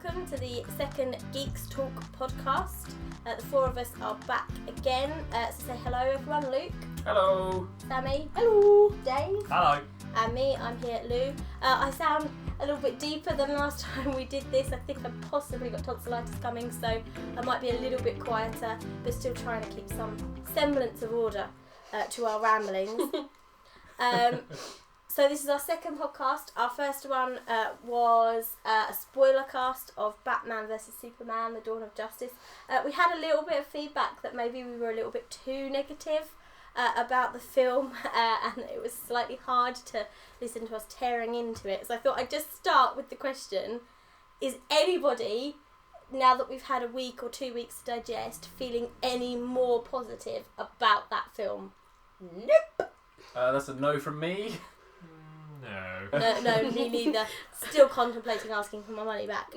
welcome to the second Geekstalk podcast. The four of us are back again. So say hello everyone. Luke. Hello. Sammy. Hello. Dave. Hello. And me, I'm here, Lou. I sound a little bit deeper than last time we did this. I think I've possibly got tonsillitis coming, so I might be a little bit quieter, but still trying to keep some semblance of order to our ramblings. So this is our second podcast. Our first one was a spoiler cast of Batman vs Superman, The Dawn of Justice. We had a little bit of feedback that maybe we were a little bit too negative about the film, and it was slightly hard to listen to us tearing into it. So I thought I'd just start with the question, is anybody, now that we've had a week or 2 weeks to digest, feeling any more positive about that film? Nope. That's a no from me. No, me neither. Still contemplating asking for my money back.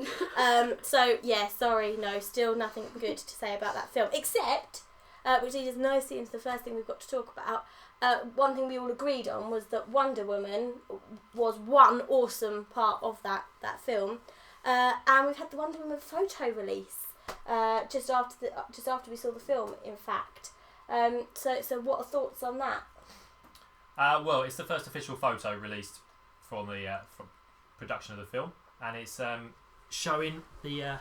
So yeah, sorry, no, still nothing good to say about that film, except, which leads us nicely into the first thing we've got to talk about. One thing we all agreed on was that Wonder Woman was one awesome part of that film, and we've had the Wonder Woman photo release just after we saw the film, in fact. So what are thoughts on that? Well, it's the first official photo released from the from production of the film, and it's showing the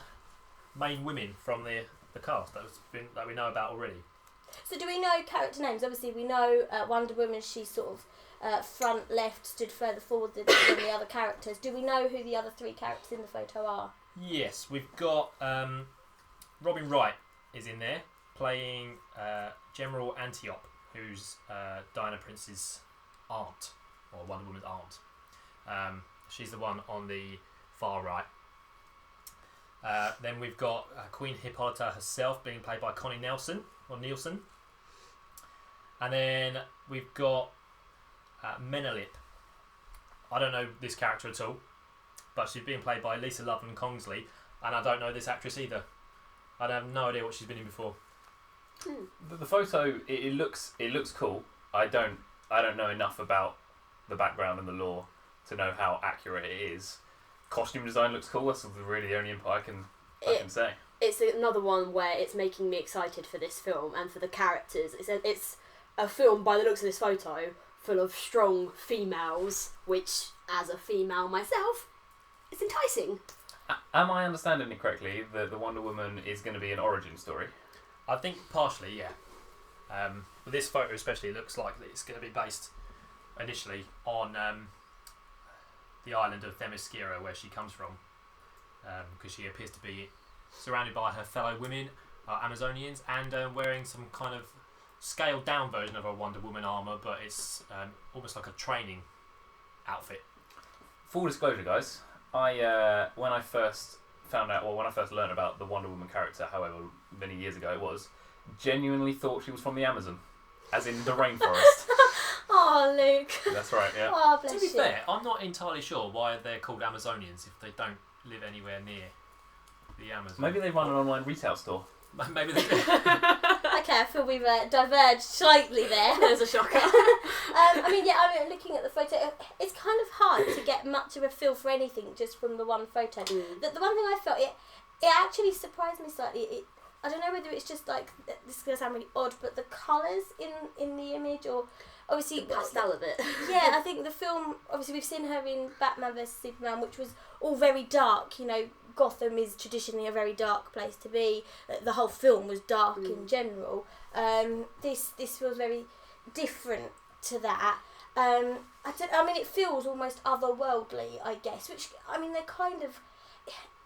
main women from the cast that we know about already. So do we know character names? Obviously we know Wonder Woman, she's sort of front left, stood further forward than the other characters. Do we know who the other three characters in the photo are? Yes, we've got Robin Wright is in there, playing General Antiope, who's Diana Prince's aunt, or Wonder Woman's aunt. She's the one on the far right. Then we've got Queen Hippolyta herself, being played by Connie Nielsen. And then we've got Menelip. I don't know this character at all, but she's being played by Lisa Loveland-Kongsley, and I don't know this actress either. I have no idea what she's been in before. The photo, it looks cool. I don't know enough about the background and the lore to know how accurate it is. Costume design looks cool. That's really the only input I can say. It's another one where it's making me excited for this film and for the characters. It's a film, by the looks of this photo, full of strong females, which, as a female myself, is enticing. Am I understanding it correctly that the Wonder Woman is going to be an origin story? I think partially, yeah. But this photo especially looks like it's going to be based initially on the island of Themyscira, where she comes from, because she appears to be surrounded by her fellow women, Amazonians, and wearing some kind of scaled down version of a Wonder Woman armour, but it's almost like a training outfit. Full disclosure, guys, when I first learned about the Wonder Woman character, however many years ago it was, genuinely thought she was from the Amazon, as in the rainforest. Oh, Luke. That's right, yeah. Oh, bless To be you. fair, I'm not entirely sure why they're called Amazonians if they don't live anywhere near the Amazon. Maybe they run an online retail store. Maybe they do. Okay, I feel we've diverged slightly there. There's a shocker. Looking at the photo, it's kind of hard to get much of a feel for anything just from the one photo. The one thing I felt, it actually surprised me slightly. I don't know whether it's just like, this is going to sound really odd, but the colours in the image, or obviously The pastel of it. Yeah, I think the film, obviously we've seen her in Batman vs Superman, which was all very dark. You know, Gotham is traditionally a very dark place to be. The whole film was dark in general. This feels very different to that. It feels almost otherworldly, I guess, which, they're kind of,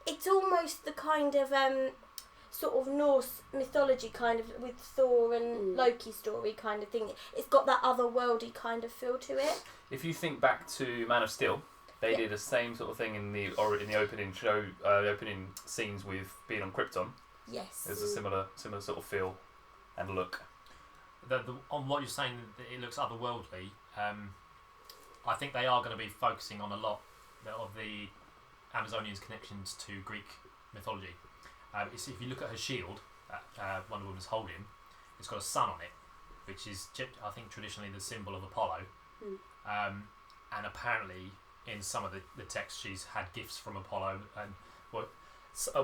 it's almost the kind of sort of Norse mythology kind of, with Thor and Loki story kind of thing. It's got that otherworldly kind of feel to it. If you think back to Man of Steel, they did the same sort of thing in the opening show, opening scenes with being on Krypton. Yes. There's a similar sort of feel and look. On what you're saying, it looks otherworldly. I think they are going to be focusing on a lot of the Amazonians' connections to Greek mythology. If you look at her shield that Wonder Woman's holding, it's got a sun on it, which is, I think, traditionally the symbol of Apollo. And apparently, in some of the text, she's had gifts from Apollo, and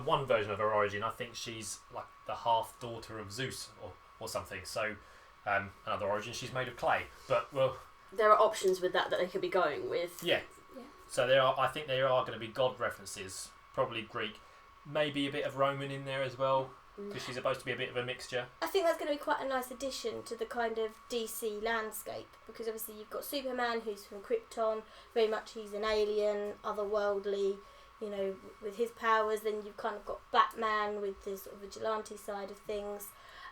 one version of her origin, I think she's like the half daughter of Zeus or something. So another origin, she's made of clay. But there are options with that they could be going with. Yeah. So I think there are going to be god references, probably Greek, maybe a bit of Roman in there as well, because she's supposed to be a bit of a mixture. I think that's going to be quite a nice addition to the kind of DC landscape, because obviously you've got Superman, who's from Krypton, very much he's an alien, otherworldly, you know, with his powers. Then you've kind of got Batman with this sort of vigilante side of things.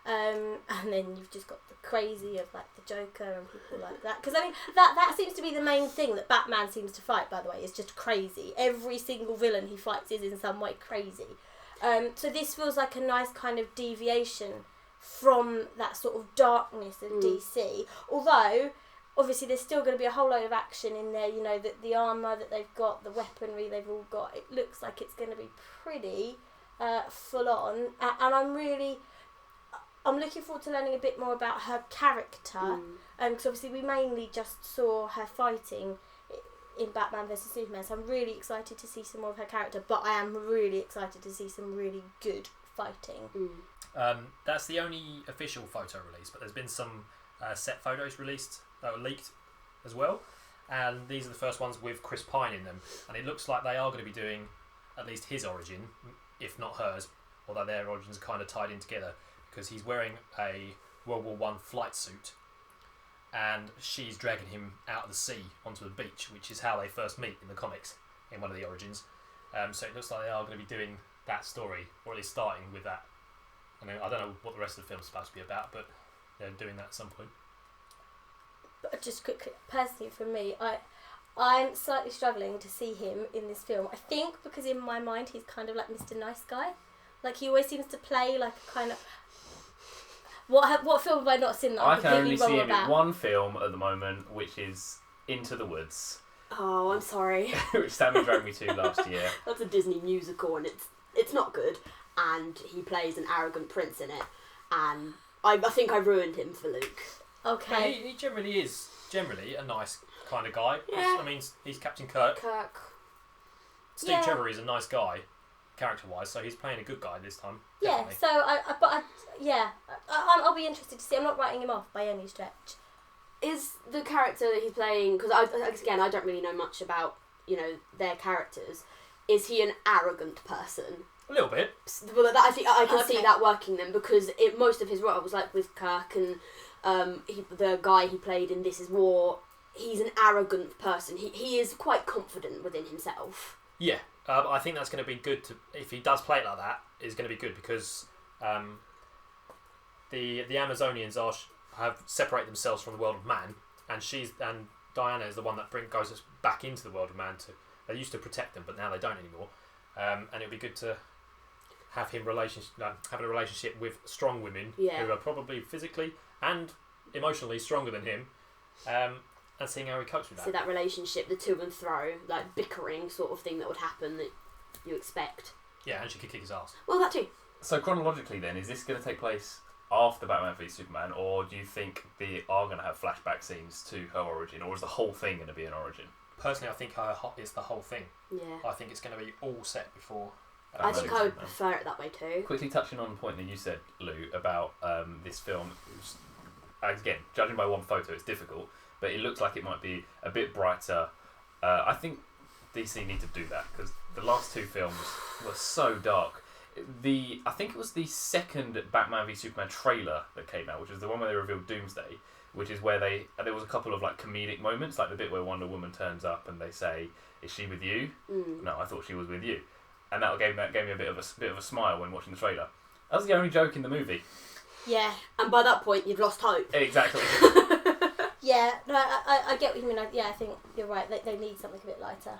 And then you've just got the crazy of like the Joker and people like that. Because I mean, that seems to be the main thing that Batman seems to fight, by the way, is just crazy. Every single villain he fights is in some way crazy. So this feels like a nice kind of deviation from that sort of darkness of DC. Although, obviously, there's still going to be a whole load of action in there. You know, the armour that they've got, the weaponry they've all got, it looks like it's going to be pretty full on. And I'm looking forward to learning a bit more about her character, because obviously we mainly just saw her fighting in Batman vs Superman, so I'm really excited to see some more of her character, but I am really excited to see some really good fighting. That's the only official photo release, but there's been some set photos released that were leaked as well, and these are the first ones with Chris Pine in them, and it looks like they are going to be doing at least his origin, if not hers, although their origins are kind of tied in together, because he's wearing a World War I flight suit and she's dragging him out of the sea onto the beach, which is how they first meet in the comics in one of the origins. So it looks like they are going to be doing that story, or at least starting with that. I don't know what the rest of the film's supposed to be about, but they're doing that at some point. But just quickly, personally for me, I'm slightly struggling to see him in this film. I think because in my mind he's kind of like Mr. Nice Guy. Like he always seems to play like a kind of... What film have I not seen that I I'm can only completely see wrong him about? in one film at the moment, which is Into the Woods, Oh, I'm sorry. which Sammy dragged me to last year. That's a Disney musical and it's not good. And he plays an arrogant prince in it. And I think I ruined him for Luke. Okay. He generally is a nice kind of guy. Yeah. I mean, he's Captain Kirk. Steve Trevor is a nice guy, character-wise, so he's playing a good guy this time. Yeah, Definitely. so I'll be interested to see. I'm not writing him off by any stretch. Is the character that he's playing, because again I don't really know much about, you know, their characters, is he an arrogant person? A little bit. Well, I think I can see Okay. that working then, because most of his roles, like with Kirk and the guy he played in This Is War, he's an arrogant person. He is quite confident within himself. Yeah, I think that's going to be good. If he does play it like that, it's going to be good because the Amazonians have separated themselves from the world of man, and Diana is the one that goes us back into the world of man. They used to protect them, but now they don't anymore. And it'd be good to have him having a relationship with strong women who are probably physically and emotionally stronger than him, and seeing how he copes with that. So that relationship, the to and fro, like bickering sort of thing that would happen that you expect. Yeah, and she could kick his ass. Well, that too. So chronologically then, is this going to take place after Batman v Superman, or do you think they are going to have flashback scenes to her origin, or is the whole thing going to be an origin? Personally, I think it's the whole thing. Yeah. I think it's going to be all set before. I think I would prefer it that way too. Quickly touching on the point that you said, Lou, about this film. Again, judging by one photo, it's difficult, but it looks like it might be a bit brighter. I think DC need to do that because the last two films were so dark. I think it was the second Batman v Superman trailer that came out, which is the one where they revealed Doomsday, which is where there was a couple of like comedic moments, like the bit where Wonder Woman turns up and they say, "Is she with you?" No, I thought she was with you, and that gave me a bit of a smile when watching the trailer. That was the only joke in the movie. Yeah. And by that point, you've lost hope. Exactly. Yeah, no, I get what you mean. I think you're right. They need something a bit lighter.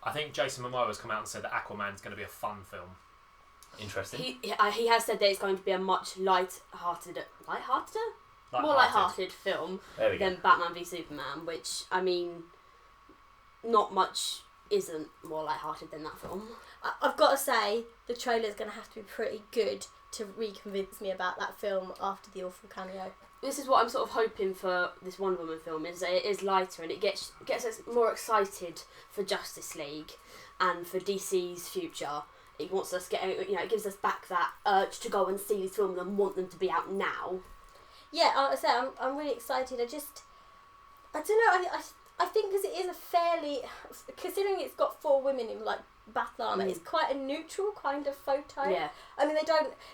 I think Jason Momoa has come out and said that Aquaman's going to be a fun film. Interesting. He has said that it's going to be a much light-hearted film than Batman v Superman, which, I mean, not much isn't more light-hearted than that film. I've got to say, the trailer's going to have to be pretty good to reconvince me about that film after the awful cameo. This is what I'm sort of hoping for this Wonder Woman film, is that it is lighter and it gets us more excited for Justice League and for DC's future. it wants us it gives us back that urge to go and see these films and want them to be out now. Yeah, I'm really excited. I don't know. I think because it is a fairly, considering it's got 4 women in like battle armour, it's quite a neutral kind of photo. Yeah. I mean,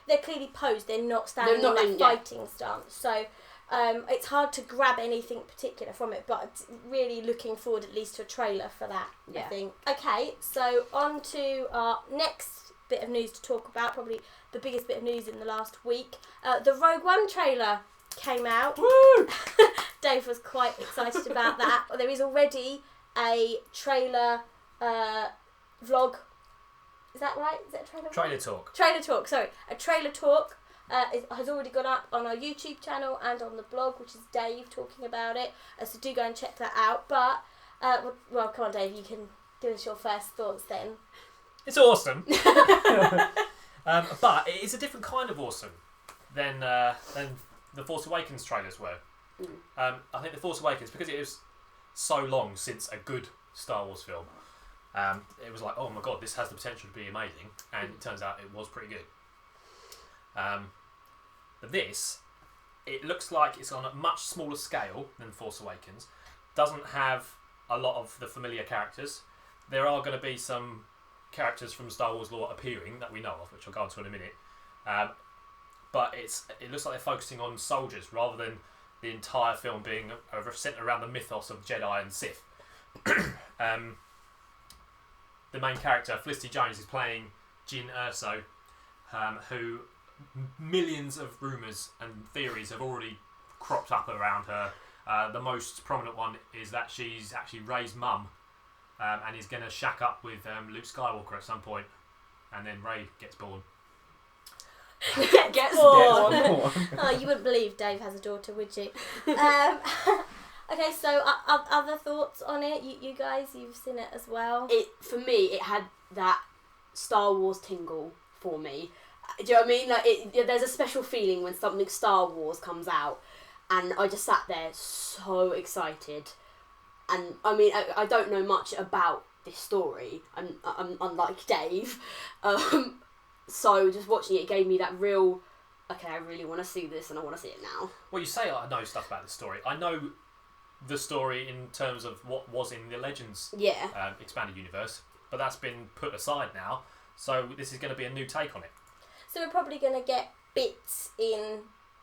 they're clearly posed. They're not standing in that fighting stance. So it's hard to grab anything particular from it. But really looking forward at least to a trailer for that. Yeah. I think. Okay, so on to our next bit of news to talk about. Probably the biggest bit of news in the last week. The Rogue One trailer came out. Woo! Dave was quite excited about that. There is already a trailer vlog. Is that right? Is it a trailer vlog? Trailer talk. Trailer talk, sorry. A trailer talk has already gone up on our YouTube channel and on the blog, which is Dave talking about it. So do go and check that out. But, well, come on, Dave, you can give us your first thoughts then. It's awesome. But it is a different kind of awesome than the Force Awakens trailers were. I think the Force Awakens, because it was so long since a good Star Wars film, it was like, oh my god, this has the potential to be amazing, and it turns out it was pretty good. But this, it looks like it's on a much smaller scale than Force Awakens, doesn't have a lot of the familiar characters. There are going to be some characters from Star Wars lore appearing that we know of, which I'll go on to in a minute. But it looks like they're focusing on soldiers rather than the entire film being centered around the mythos of Jedi and Sith. The main character, Felicity Jones, is playing Jyn Erso, who millions of rumours and theories have already cropped up around her. The most prominent one is that she's actually Rey's mum, and is going to shack up with Luke Skywalker at some point, and then Rey gets born. Gets born. Oh, you wouldn't believe Dave has a daughter, would you? Okay, so other thoughts on it? You guys, you've seen it as well. For me, it had that Star Wars tingle for me. Do you know what I mean? Like, there's a special feeling when something Star Wars comes out, and I just sat there so excited. And I mean, I don't know much about this story. I'm unlike Dave. So just watching it gave me that real, okay, I really want to see this and I want to see it now. Well, you say I know stuff about the story. I know the story in terms of what was in the Legends expanded universe, but that's been put aside now. So this is going to be a new take on it. So we're probably going to get bits in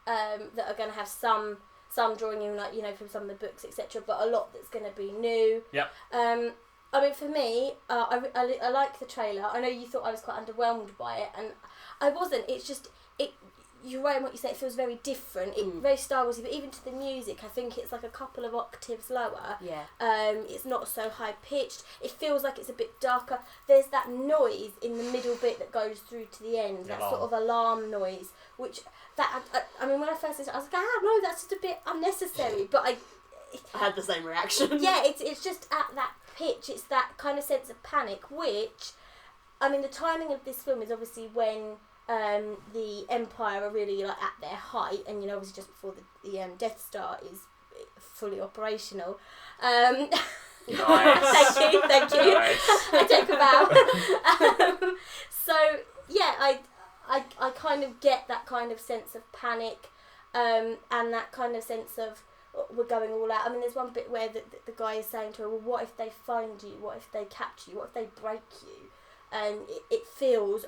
that are going to have some drawing in, like, you know, from some of the books, etc. But a lot that's going to be new. Yep. I mean, for me, I like the trailer. I know you thought I was quite underwhelmed by it, and I wasn't. It's just, you're right in what you say, it feels very different. Very Star Warsy, but even to the music, I think it's like a couple of octaves lower. Yeah. It's not so high pitched. It feels like it's a bit darker. There's that noise in the middle bit that goes through to the end, that sort of alarm noise, which, I mean, when I first listened, I was like, no, that's just a bit unnecessary, but I had the same reaction. Yeah, it's just at that pitch, it's that kind of sense of panic, which, I mean, the timing of this film is obviously when the Empire are really like at their height, and, you know, obviously just before the Death Star is fully operational. Nice. Thank you. Nice. I take a bow. So yeah, I kind of get that kind of sense of panic, and that kind of sense of we're going all out. I mean, there's one bit where the guy is saying to her, well, what if they find you? What if they capture you? What if they break you? And it feels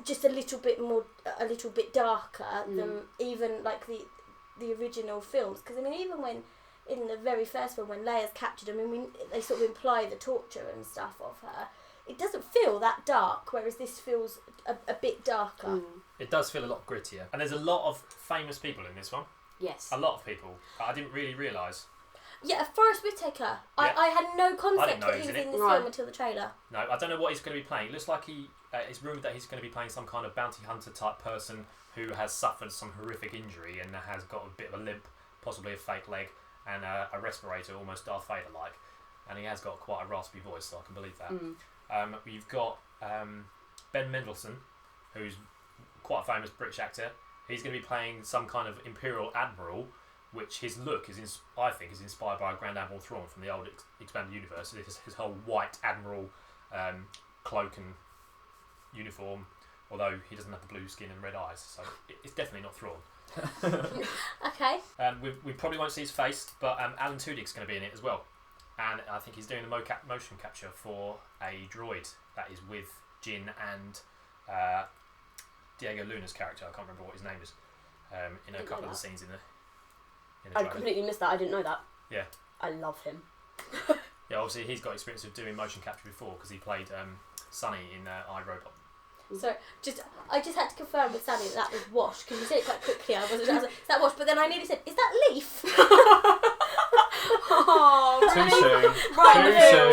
just a little bit darker than even like the original films. Because I mean, even when in the very first film, when Leia's captured, I mean, they sort of imply the torture and stuff of her. It doesn't feel that dark, whereas this feels a bit darker. It does feel a lot grittier. And there's a lot of famous people in this one. Yes. A lot of people. I didn't really realise. Yeah, Forrest Whitaker. Yeah. I had no concept that he was in this film until the trailer. No, I don't know what he's going to be playing. It looks like it's rumoured that he's going to be playing some kind of bounty hunter type person who has suffered some horrific injury and has got a bit of a limp, possibly a fake leg, and a respirator, almost Darth Vader-like. And he has got quite a raspy voice, so I can believe that. We've got Ben Mendelsohn, who's quite a famous British actor. He's going to be playing some kind of Imperial Admiral, which his look I think is inspired by Grand Admiral Thrawn from the old expanded universe. His whole white Admiral cloak and uniform, although he doesn't have the blue skin and red eyes, so it's definitely not Thrawn. Okay. We probably won't see his face, but Alan Tudyk's going to be in it as well, and I think he's doing the motion capture for a droid that is with Jin and Diego Luna's character. I can't remember what his name is. In a couple of the scenes in the I trailer. completely missed that. I didn't know that. Yeah. I love him. Yeah, obviously he's got experience of doing motion capture before because he played Sonny in iRobot. So I just had to confirm with Sally that was Wash, because you said it quite quickly. I was like, is that Wash? But then I nearly said, is that Leaf? Oh, Too soon. Right, Too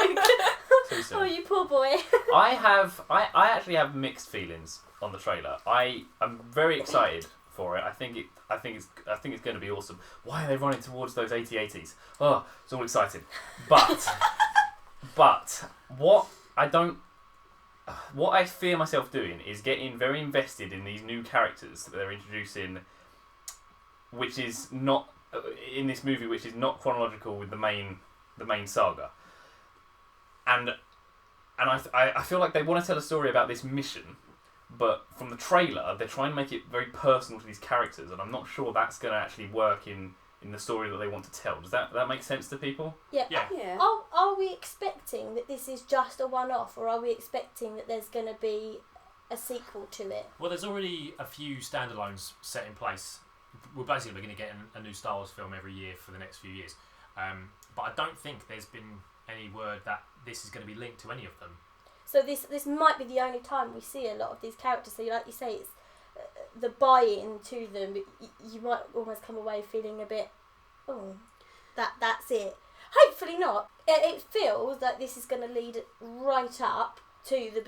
Luke. Too soon. Oh, you poor boy. I actually have mixed feelings on the trailer. I'm very excited for it. I think it's going to be awesome. Why are they running towards those AT-ATs? Oh, it's all exciting. But what I fear myself doing is getting very invested in these new characters that they're introducing, which is not in this movie, which is not chronological with the main saga. And I feel like they want to tell a story about this mission, but from the trailer they're trying to make it very personal to these characters, and I'm not sure that's going to actually work in the story that they want to tell. Does that make sense to people? Yeah. Yeah. Are we expecting that this is just a one-off, or are we expecting that there's going to be a sequel to it? Well, there's already a few standalones set in place. We're basically going to get a new Star Wars film every year for the next few years. But I don't think there's been any word that this is going to be linked to any of them. So this might be the only time we see a lot of these characters. So like you say, it's the buy-in to them. You might almost come away feeling a bit, that's it. Hopefully not. It feels like this is going to lead right up to the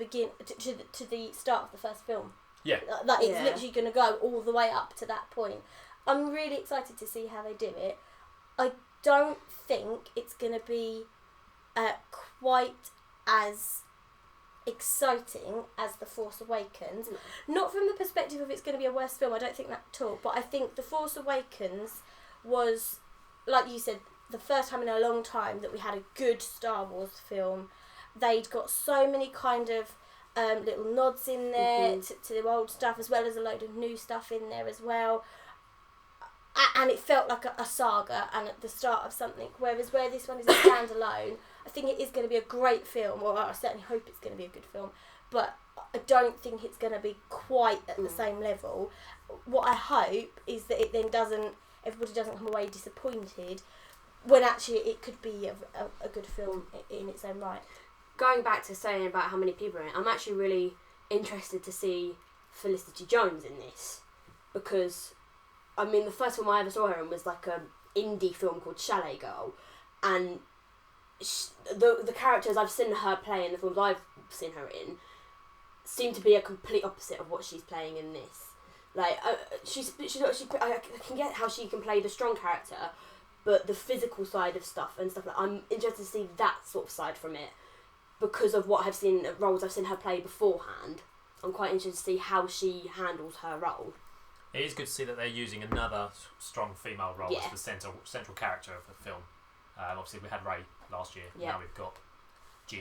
to the start of the first film. Yeah. Like it's literally going to go all the way up to that point. I'm really excited to see how they do it. I don't think it's going to be quite as exciting as The Force Awakens. Not from the perspective of it's going to be a worse film, I don't think that at all, but I think The Force Awakens was, like you said, the first time in a long time that we had a good Star Wars film. They'd got so many kind of little nods in there to the old stuff, as well as a load of new stuff in there as well. And it felt like a saga and at the start of something, whereas where this one is a standalone, I think it is going to be a great film, or I certainly hope it's going to be a good film, but I don't think it's going to be quite at the same level. What I hope is that it then everybody doesn't come away disappointed, when actually it could be a good film in its own right. Going back to saying about how many people are in it, I'm actually really interested to see Felicity Jones in this, because I mean the first film I ever saw her in was like an indie film called Chalet Girl, and the characters I've seen her play in the films I've seen her in seem to be a complete opposite of what she's playing in this. Like I can get how she can play the strong character, but the physical side of stuff and stuff like I'm interested to see that sort of side from it, because of what I've seen roles I've seen her play beforehand. I'm quite interested to see how she handles her role. It is good to see that they're using another strong female role as the central character of the film. Obviously we had Rey last year, now we've got Jin.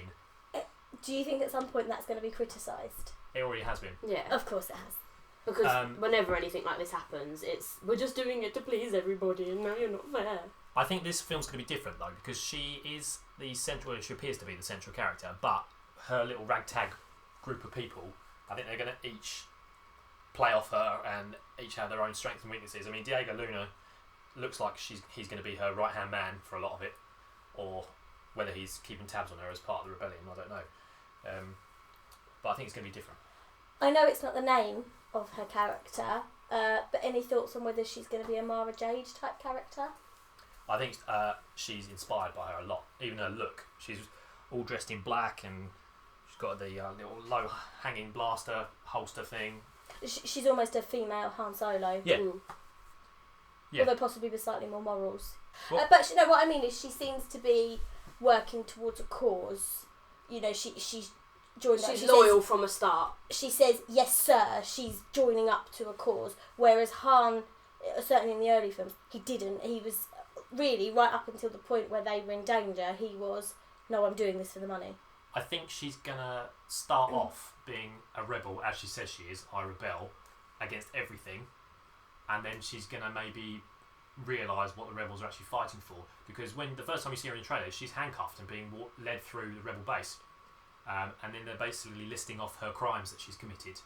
Do you think at some point that's going to be criticised? It already has been. Yeah. Of course it has. Because whenever anything like this happens, we're just doing it to please everybody, and now you're not fair. I think this film's going to be different though, because she is she appears to be the central character, but her little ragtag group of people, I think they're going to each play off her and each have their own strengths and weaknesses. I mean, Diego Luna looks like he's going to be her right-hand man for a lot of it, or whether he's keeping tabs on her as part of the rebellion, I don't know. But I think it's going to be different. I know it's not the name of her character, but any thoughts on whether she's going to be a Mara Jade type character? I think she's inspired by her a lot. Even her look, she's all dressed in black and she's got the little low hanging blaster holster thing. She's almost a female Han Solo. Yeah. Yeah. Although possibly with slightly more morals. Well, but what I mean is she seems to be working towards a cause. You know, she's joined up. She's loyal from a start. She says, yes sir, she's joining up to a cause. Whereas Han, certainly in the early films, he didn't. He was really, right up until the point where they were in danger, he was, no, I'm doing this for the money. I think she's going to start off being a rebel, as she says she is, I rebel against everything, and then she's going to maybe realise what the rebels are actually fighting for. Because when the first time you see her in the trailer, she's handcuffed and being led through the rebel base. And then they're basically listing off her crimes that she's committed.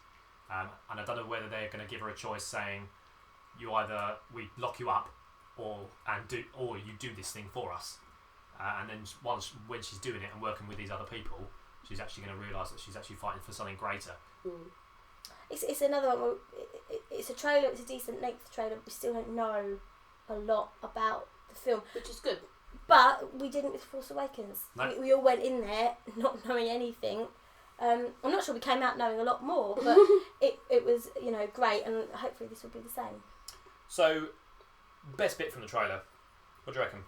And I don't know whether they're going to give her a choice saying, we lock you up, or you do this thing for us. And then when she's doing it and working with these other people, she's actually going to realise that she's actually fighting for something greater. It's another one. It's a trailer. It's a decent length trailer. But we still don't know a lot about the film, which is good. But we didn't with Force Awakens. No. We all went in there not knowing anything. I'm not sure we came out knowing a lot more, but it was great, and hopefully this will be the same. So, best bit from the trailer. What do you reckon?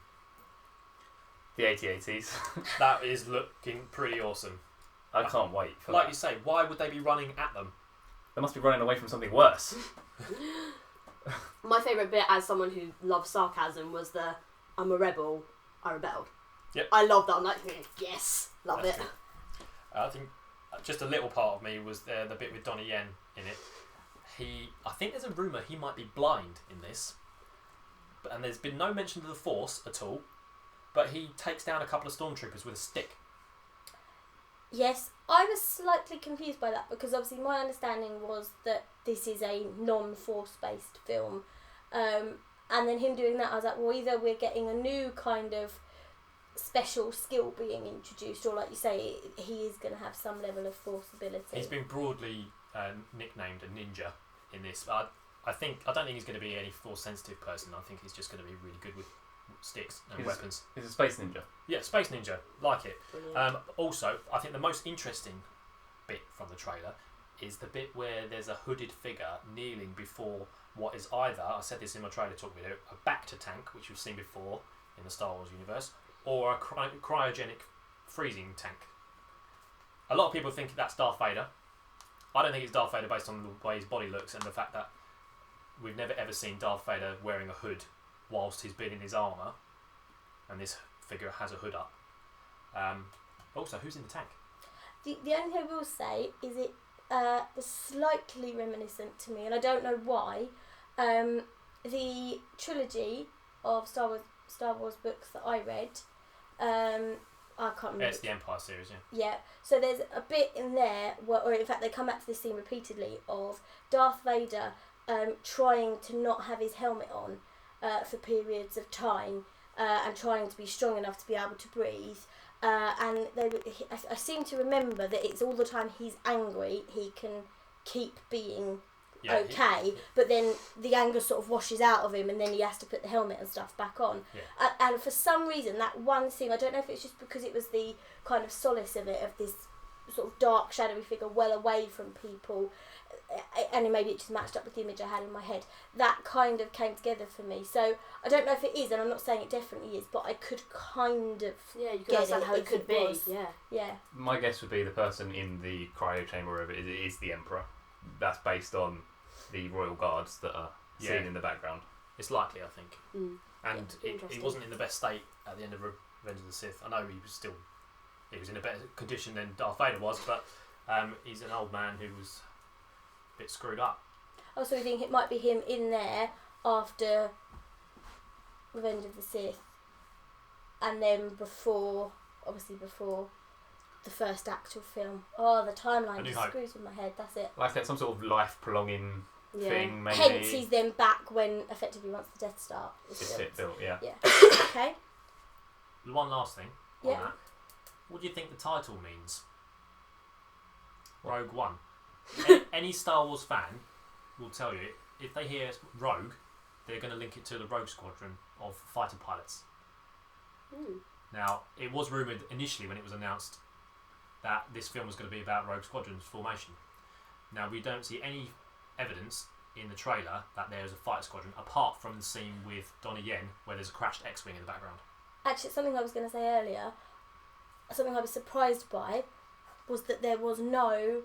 The AT-ATs. That is looking pretty awesome. I can't wait for like that. you say, why would they be running at them? They must be running away from something worse. My favourite bit, as someone who loves sarcasm, was the "I'm a rebel, I rebelled." Yep. I love that. I'm like, yes, love That's it. good. I think just a little part of me was the bit with Donnie Yen in it. I think there's a rumour he might be blind in this, and there's been no mention of the Force at all, but he takes down a couple of stormtroopers with a stick. Yes, I was slightly confused by that, because obviously my understanding was that this is a non-Force based film, and then him doing that, I was like, well, either we're getting a new kind of special skill being introduced, or like you say, he is going to have some level of Force ability. He's been broadly nicknamed a ninja in this. I don't think he's going to be any Force sensitive person. I think he's just going to be really good with sticks and weapons. He's a space ninja. Yeah, space ninja, like it. Also, I think the most interesting bit from the trailer is the bit where there's a hooded figure kneeling before what is either, I said this in my trailer talk video, a Bacta tank, which we've seen before in the Star Wars universe, or a cryogenic freezing tank. A lot of people think that's Darth Vader. I don't think it's Darth Vader based on the way his body looks and the fact that we've never ever seen Darth Vader wearing a hood whilst he's been in his armour, and this figure has a hood up. Also, who's in the tank? The only thing I will say is it was slightly reminiscent to me, and I don't know why. The trilogy of Star Wars books that I read, I can't remember. Yeah, it's the Empire series, yeah. Yeah, so there's a bit in there, or in fact they come back to this scene repeatedly, of Darth Vader trying to not have his helmet on for periods of time, and trying to be strong enough to be able to breathe. And I seem to remember that it's all the time he's angry, he can keep being but then the anger sort of washes out of him, and then he has to put the helmet and stuff back on. Yeah. And for some reason, that one scene, I don't know if it's just because it was the kind of solace of it, of this sort of dark, shadowy figure well away from people, and maybe it just matched up with the image I had in my head. That kind of came together for me. So I don't know if it is, and I'm not saying it definitely is, but I could kind of you can get understand it how it if could it be. was. Yeah. My guess would be the person in the cryo chamber of it is the Emperor. That's based on the royal guards that are seen in the background. It's likely, I think. And Yeah, he wasn't in the best state at the end of Revenge of the Sith. I know he was in a better condition than Darth Vader was, but he's an old man who was a bit screwed up. Oh, so we think it might be him in there after Revenge of the Sith, and then before the first actual film. Oh, the timeline just screws with my head. That's it. Like that, some sort of life-prolonging thing, maybe. Hence, he's then back when effectively once the Death Star is built. Yeah. Okay. One last thing on Yeah. that. What do you think the title means? Rogue One. Any Star Wars fan will tell you, if they hear Rogue, they're going to link it to the Rogue Squadron of fighter pilots. Now, it was rumoured initially when it was announced that this film was going to be about Rogue Squadron's formation. Now, we don't see any evidence in the trailer that there's a fighter squadron, apart from the scene with Donnie Yen, where there's a crashed X-Wing in the background. Actually, something I was going to say earlier, something I was surprised by, was that there was no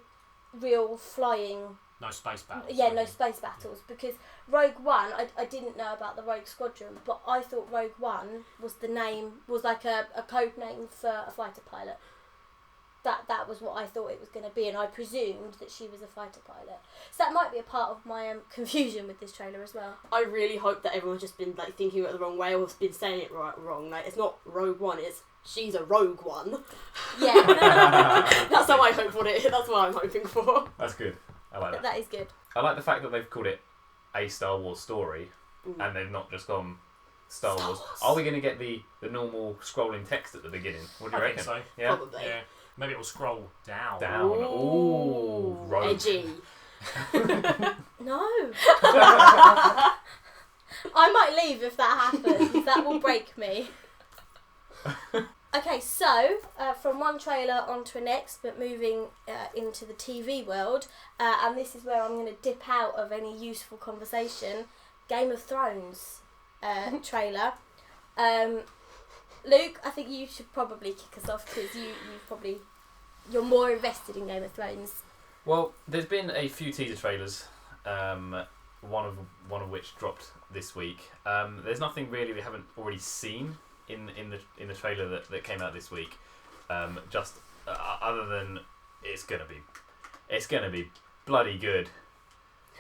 real flying... No space battles. Yeah, no space battles, because Rogue One, I didn't know about the Rogue Squadron, but I thought Rogue One was the name, was like a code name for a fighter pilot. that was what I thought it was going to be, and I presumed that she was a fighter pilot. So that might be a part of my confusion with this trailer as well. I really hope that everyone's just been like thinking it the wrong way or has been saying it wrong. Like, it's not Rogue One, it's she's a Rogue One. Yeah. That's how I hope for it. That's what I'm hoping for. That's good. I like that. That is good. I like the fact that they've called it a Star Wars story, and they've not just gone Star Wars. Are we going to get the normal scrolling text at the beginning? What do you reckon? I think so. Yeah. Probably. Yeah. Maybe it will scroll down. Ooh, rogue. Edgy. No. I might leave if that happens. That will break me. Okay, so from one trailer onto a next, but moving into the TV world, and this is where I'm going to dip out of any useful conversation. Game of Thrones trailer. Luke, I think you should probably kick us off because you're more invested in Game of Thrones. Well, there's been a few teaser trailers, one of which dropped this week. There's nothing really we haven't already seen in the trailer that came out this week. Just other than it's gonna be bloody good.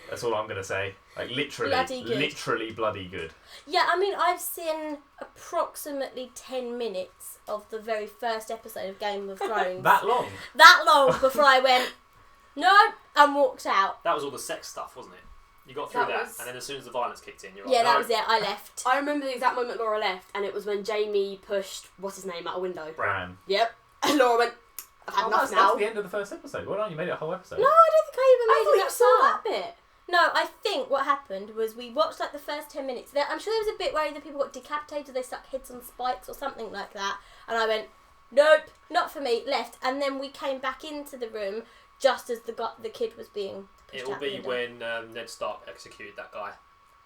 That's all I'm gonna say. Like literally bloody good. Yeah, I mean, I've seen approximately 10 minutes of the very first episode of Game of Thrones. That long? That long before I went, no, and walked out. That was all the sex stuff, wasn't it? You got through that, and then as soon as the violence kicked in, you're like, Yeah, that no. was it. I left. I remember the exact moment Laura left, and it was when Jamie pushed what's his name out a window. Bran. Yep. And Laura went, I've had enough now. That's the end of the first episode. Well done, you made it a whole episode. No, I don't think I even I made thought it you that saw far. that bit. No, I think what happened was we watched like the first 10 minutes. I'm sure there was a bit where either people got decapitated, they stuck heads on spikes or something like that. And I went, nope, not for me, left. And then we came back into the room just as the kid was being pushed It will out the be window. when Ned Stark executed that guy.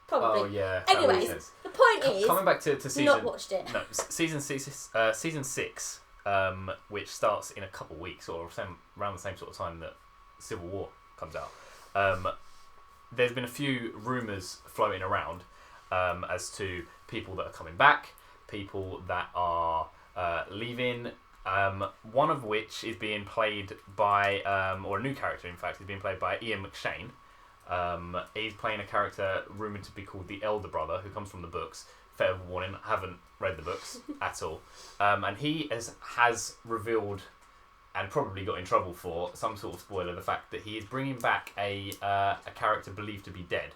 Probably. Oh yeah. Anyways, the point is, coming back to season. not watched it. No, season 6, which starts in a couple weeks or around the same sort of time that Civil War comes out. There's been a few rumours floating around as to people that are coming back, people that are leaving. One of which is being played by, or a new character in fact, is being played by Ian McShane. He's playing a character rumoured to be called the Elder Brother, who comes from the books. Fair warning, I haven't read the books at all. And he has revealed, and probably got in trouble for, some sort of spoiler, the fact that he is bringing back a character believed to be dead.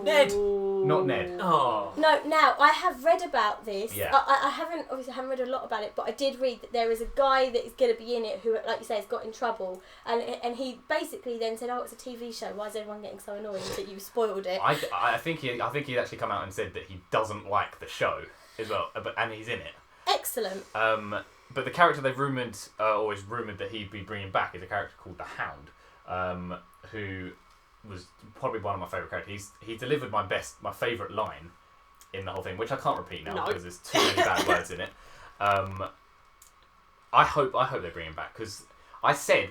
Ned! Not Ned. Oh. No, now I have read about this. Yeah. I haven't read a lot about it, but I did read that there is a guy that is going to be in it who, like you say, has got in trouble, and he basically then said, "Oh, it's a TV show. Why is everyone getting so annoyed that you spoiled it?" I think he's actually come out and said that he doesn't like the show as well, and he's in it. Excellent. But the character they've rumoured, or is rumoured that he'd be bringing back, is a character called the Hound, who was probably one of my favourite characters. He delivered my favourite line in the whole thing, which I can't repeat now because there's too many bad words in it. I hope they bring him back, because I said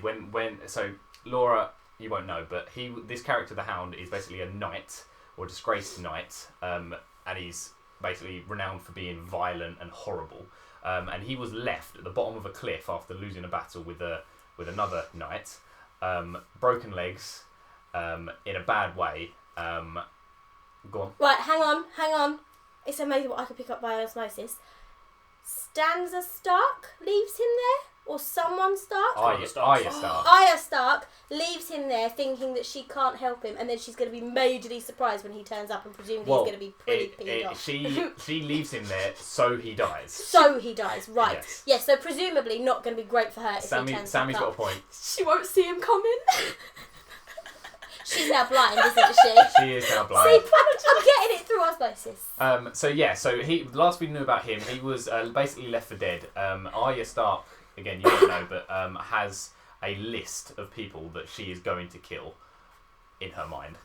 so Laura, you won't know, but this character, the Hound, is basically a knight, or a disgraced knight, and he's basically renowned for being violent and horrible. And he was left at the bottom of a cliff after losing a battle with another knight, broken legs, in a bad way. Go on. Right, hang on. It's amazing what I could pick up by osmosis. Stanza Stark leaves him there? Or someone Stark? Arya Stark. Arya Stark leaves him there thinking that she can't help him, and then she's going to be majorly surprised when he turns up, and presumably he's going to be pretty peed off. She leaves him there so he dies. So he dies, right. Yes. Yes, so presumably not going to be great for her if he turns up. Sammy's got a point. She won't see him coming. She's now blind, isn't she? She is now blind. See, I'm getting it through osmosis. So last we knew about him, he was basically left for dead. Arya Stark, again, you don't know, but has a list of people that she is going to kill in her mind.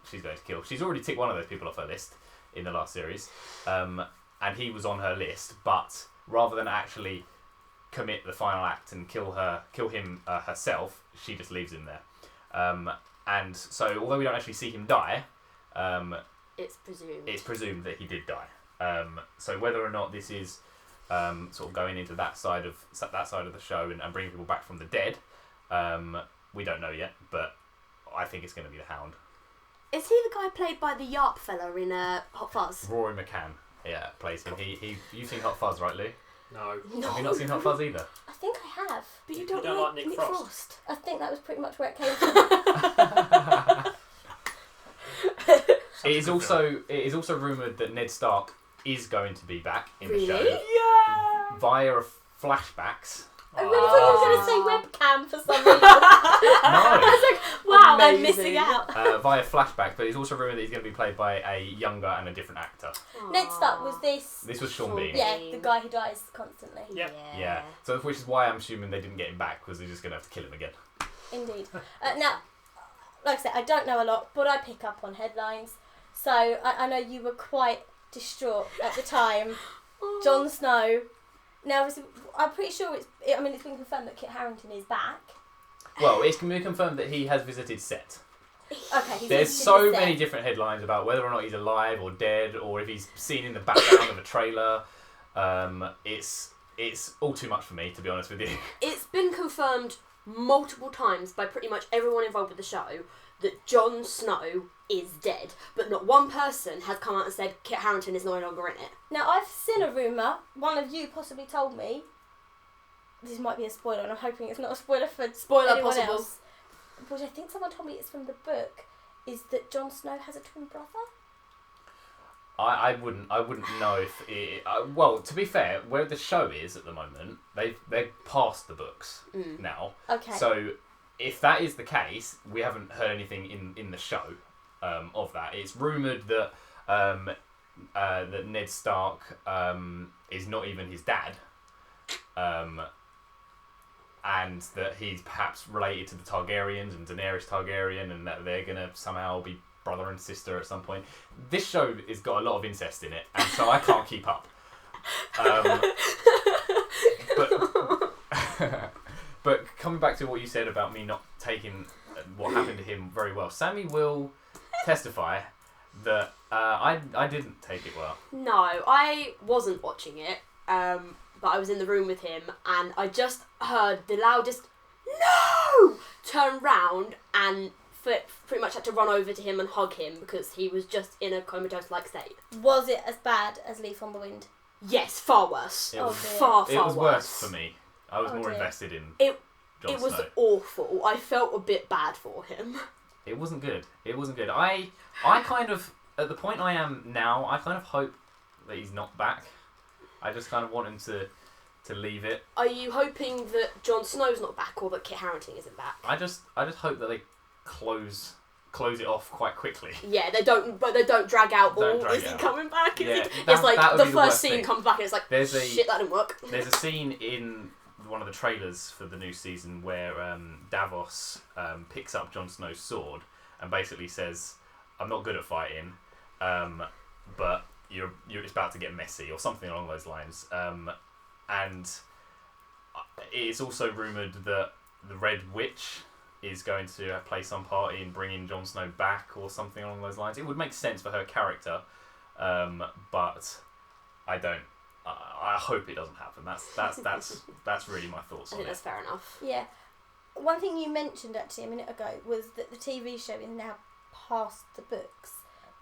She's going to kill. She's already ticked one of those people off her list in the last series, and he was on her list. But rather than actually commit the final act and kill him herself, she just leaves him there. And so, although we don't actually see him die, it's presumed. It's presumed that he did die. So whether or not this is sort of going into that side of the show and bringing people back from the dead. We don't know yet, but I think it's going to be the Hound. Is he the guy played by the Yarp fella in Hot Fuzz? Rory McCann, plays him. You've seen Hot Fuzz, right, Lou? No. Have you not seen Hot Fuzz either? I think I have. But you don't don't like Nick Frost? I think that was pretty much where it came from. It is also rumoured that Ned Stark is going to be back in the show. Yeah! Via flashbacks. I really thought you were going to say webcam for some reason. No. I was like, wow, I'm Amazing. missing out. Via flashback, but it's also rumoured that he's going to be played by a younger and a different actor. Ned Stark was this. This was Sean Bean. Yeah, the guy who dies constantly. Yep. Yeah. So which is why I'm assuming they didn't get him back, because they're just going to have to kill him again. Indeed. Now, like I said, I don't know a lot, but I pick up on headlines. So I know you were quite distraught at the time. Jon Snow. Now, obviously, I'm pretty sure it's been confirmed that Kit Harington is back. Well, it's been confirmed that he has visited set. Okay, There's so many different headlines about whether or not he's alive or dead, or if he's seen in the background of a trailer. It's all too much for me, to be honest with you. It's been confirmed multiple times by pretty much everyone involved with the show that Jon Snow is dead, but not one person has come out and said Kit Harington is no longer in it. Now, I've seen a rumour, one of you possibly told me, this might be a spoiler, and I'm hoping it's not a spoiler for anyone possible. else, which I think someone told me it's from the book, is that Jon Snow has a twin brother? I wouldn't know if it... well, to be fair, where the show is at the moment, they've passed the books now. Okay. So, if that is the case, we haven't heard anything in the show of that. It's rumoured that that Ned Stark is not even his dad, and that he's perhaps related to the Targaryens and Daenerys Targaryen, and that they're going to somehow be brother and sister at some point. This show has got a lot of incest in it, and so I can't keep up. But coming back to what you said about me not taking what happened to him very well, Sammy will testify that I didn't take it well. No, I wasn't watching it, but I was in the room with him, and I just heard the loudest "No!" turn round, and pretty much had to run over to him and hug him because he was just in a comatose-like state. Was it as bad as Leaf on the Wind? Yes, far worse. It was, far it was worse. worse for me. I was more dear. invested in It Jon was Snow. awful. I felt a bit bad for him. It wasn't good. I kind of, at the point I am now, I kind of hope that he's not back. I just kind of want him to leave it. Are you hoping that Jon Snow's not back or that Kit Harington isn't back? I just hope that they close it off quite quickly. Yeah, they don't drag out Don't all. drag Is it he out. coming back? Yeah, It's like that would the be the first worst scene thing. comes back and it's like, shit, that didn't work. There's a scene in one of the trailers for the new season where Davos picks up Jon Snow's sword and basically says, "I'm not good at fighting, but it's about to get messy," or something along those lines. And it's also rumoured that the Red Witch is going to play some part in bringing Jon Snow back, or something along those lines. It would make sense for her character, but I don't. I hope it doesn't happen. That's really my thoughts I on think it. that's fair enough. Yeah. One thing you mentioned actually a minute ago was that the TV show is now past the books.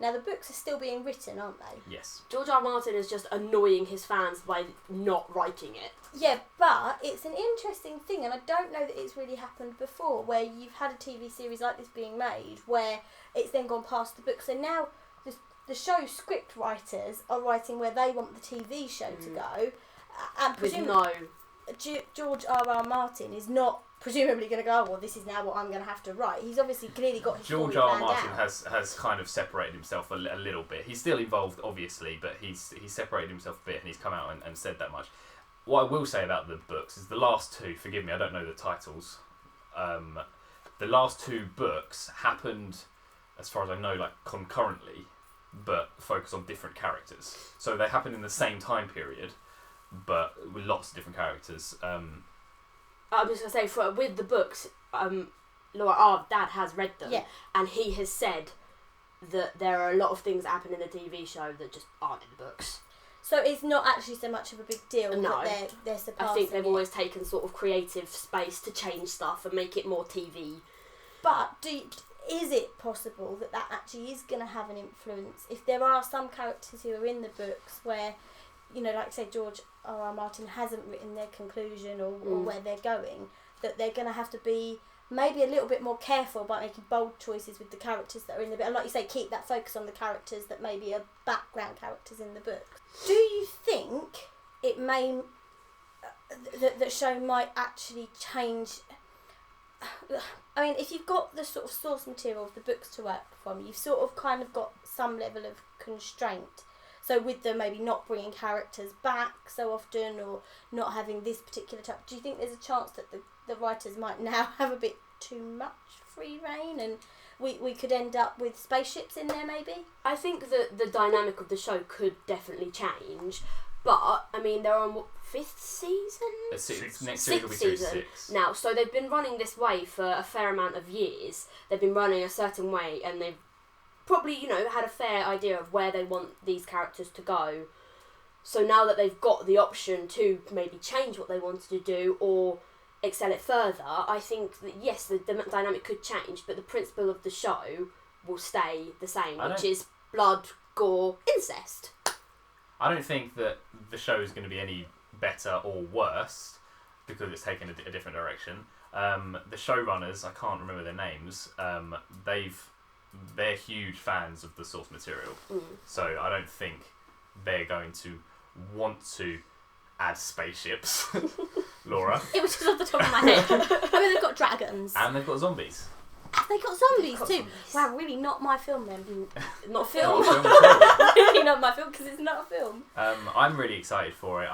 Now the books are still being written, aren't they? Yes. George R. R. Martin is just annoying his fans by not writing it. Yeah, but it's an interesting thing, and I don't know that it's really happened before, where you've had a TV series like this being made, where it's then gone past the book. So now the show script writers are writing where they want the TV show to go, and presumably George R. R. Martin is not presumably going to go, "Oh, well, this is now what I'm going to have to write." He's obviously clearly got his George story R. R. planned Martin out. has kind of separated himself a little bit. He's still involved, obviously, but he's separated himself a bit, and he's come out and said that much. What I will say about the books is the last two, forgive me, I don't know the titles, the last two books happened, as far as I know, like concurrently, but focus on different characters. So they happened in the same time period, but with lots of different characters. I'm just going to say, with the books, Laura, our dad has read them, Yeah. and he has said that there are a lot of things that happen in the TV show that just aren't in the books. So it's not actually so much of a big deal No. that they're surpassing I think they've it. always taken sort of creative space to change stuff and make it more TV. But is it possible that actually is going to have an influence? If there are some characters who are in the books where, you know, like say George R.R. Martin hasn't written their conclusion or where they're going, that they're going to have to be maybe a little bit more careful about making bold choices with the characters that are in the book. And like you say, keep that focus on the characters that maybe are background characters in the book. Do you think it may... that the show might actually change... I mean, if you've got the sort of source material of the books to work from, you've sort of kind of got some level of constraint. So with them maybe not bringing characters back so often or not having this particular type, do you think there's a chance that the writers might now have a bit too much free reign and we could end up with spaceships in there maybe? I think that the dynamic of the show could definitely change, but I mean they're on what, 5th season? Next series will be series 6 now, so they've been running this way for a fair amount of years. They've been running a certain way, and they've probably, you know, had a fair idea of where they want these characters to go. So now that they've got the option to maybe change what they wanted to do or excel it further, I think that yes, the dynamic could change, but the principle of the show will stay the same, which is blood, gore, incest. I don't think that the show is going to be any better or worse because it's taken a different direction. The showrunners, I can't remember their names, they're huge fans of the source material. So I don't think they're going to want to add spaceships. Laura. It was just off the top of my head. I mean, they've got dragons. And they've got zombies. They got zombies too. Zombies. Wow, really not my film then. Not a film. Not a film at all. Really not my film because it's not a film. I'm really excited for it.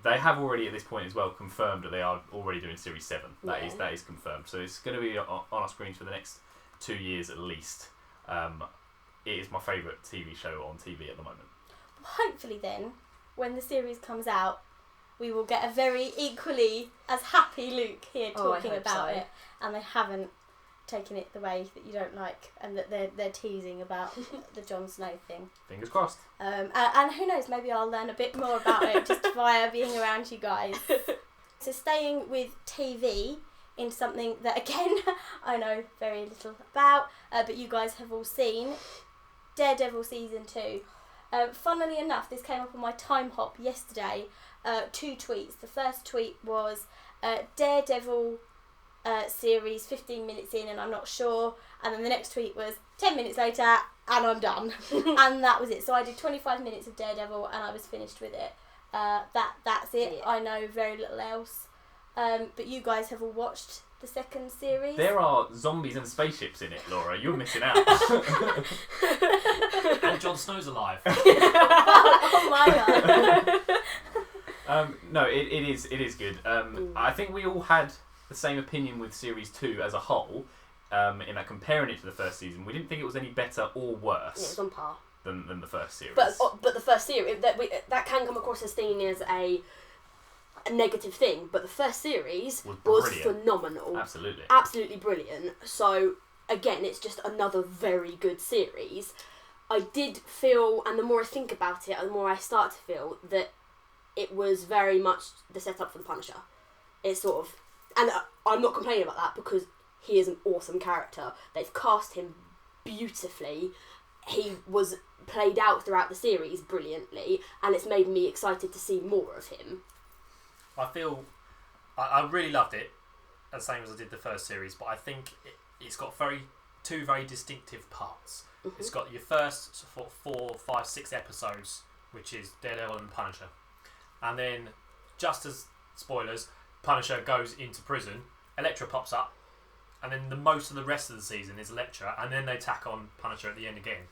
They have already at this point as well confirmed that they are already doing Series 7. That is confirmed. So it's going to be on our screens for the next 2 years at least. It is my favourite TV show on TV at the moment. Hopefully then, when the series comes out, we will get a very equally as happy Luke here talking about it, and they haven't taken it the way that you don't like, and that they're teasing about the Jon Snow thing. Fingers crossed. And who knows, maybe I'll learn a bit more about it just via being around you guys. So staying with TV in something that again I know very little about, but you guys have all seen, Daredevil season 2. Funnily enough, this came up on my time hop yesterday. 2 tweets. The first tweet was Daredevil series 15 minutes in and I'm not sure, and then the next tweet was 10 minutes later and I'm done. And that was it. So I did 25 minutes of Daredevil and I was finished with it. That's it. Yeah. I know very little else. But you guys have all watched the second series. There are zombies and spaceships in it, Laura. You're missing out. And Jon Snow's alive. Oh my god. No, it is good. I think we all had the same opinion with Series 2 as a whole. In that comparing it to the first season, we didn't think it was any better or worse. Yeah, it's on par. Than the first series. But the first series, that can come across as thinking as a negative thing, but the first series was phenomenal. Absolutely brilliant. So again, it's just another very good series. I did feel, and the more I think about it, the more I start to feel that it was very much the setup for the Punisher. It's sort of, and I'm not complaining about that because he is an awesome character. They've cast him beautifully. He was played out throughout the series brilliantly, and it's made me excited to see more of him. I feel I really loved it, the same as I did the first series, but I think it's got two very distinctive parts. Mm-hmm. It's got your first 4, 5, 6 episodes, which is Daredevil and Punisher, and then, just as spoilers, Punisher goes into prison, Elektra pops up, and then most of the rest of the season is Elektra, and then they tack on Punisher at the end again.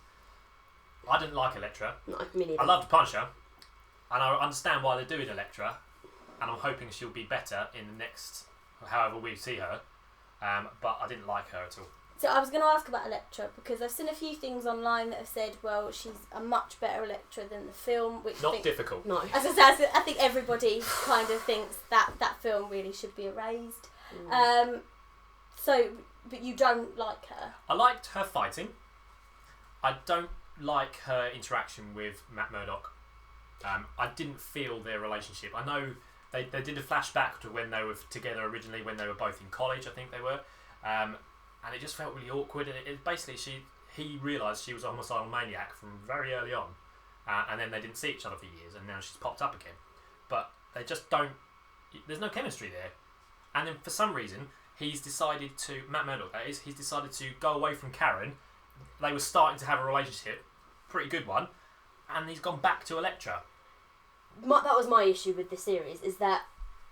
I didn't like Elektra. No, me neither. I loved Punisher, and I understand why they're doing Elektra, and I'm hoping she'll be better in the next, however we see her, but I didn't like her at all. So I was going to ask about Elektra, because I've seen a few things online that have said, well, she's a much better Elektra than the film, which Not difficult. No. As I said, I think everybody kind of thinks that film really should be erased. Mm. But you don't like her. I liked her fighting. I don't like her interaction with Matt Murdock. I didn't feel their relationship. I know they did a flashback to when they were together originally, when they were both in college, I think they were. And it just felt really awkward. And it basically, he realised she was a homicidal maniac from very early on. And then they didn't see each other for years, and now she's popped up again. But they just don't... There's no chemistry there. And then for some reason, he's decided to... Matt Murdock, that is, he's decided to go away from Karen. They were starting to have a relationship, pretty good one, and he's gone back to Elektra. That was my issue with the series, is that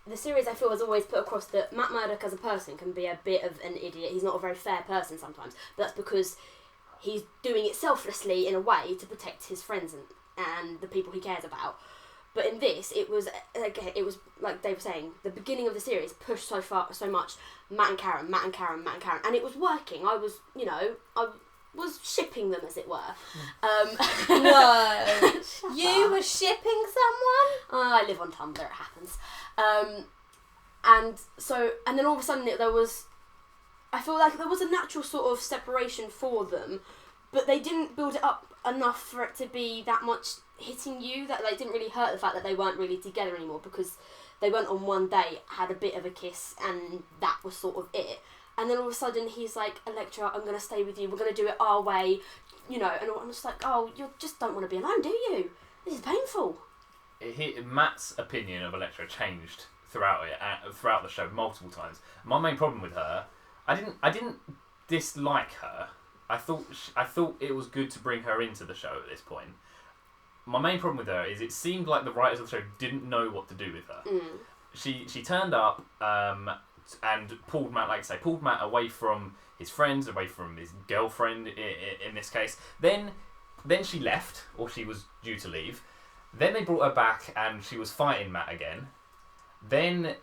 the series I feel has always put across that Matt Murdock as a person can be a bit of an idiot. He's not a very fair person sometimes, but that's because he's doing it selflessly in a way to protect his friends and the people he cares about. But in this, it was like Dave was saying, the beginning of the series pushed so much Matt and Karen, and it was working. I was shipping them, as it were. No, you were shipping someone? I live on Tumblr, it happens. And then all of a sudden I feel like there was a natural sort of separation for them, but they didn't build it up enough for it to be that much hitting you, that like, didn't really hurt the fact that they weren't really together anymore, because they went on one date, had a bit of a kiss, and that was sort of it. And then all of a sudden he's like, Elektra, I'm going to stay with you, we're going to do it our way, and I'm just like, oh, you just don't want to be alone, do you? This is painful. Matt's opinion of Elektra changed throughout the show multiple times. My main problem with her, I didn't dislike her. I thought it was good to bring her into the show at this point. My main problem with her is it seemed like the writers of the show didn't know what to do with her. She turned up and pulled Matt away from his friends, away from his girlfriend in this case. Then she left, or she was due to leave. Then they brought her back and she was fighting Matt again. Then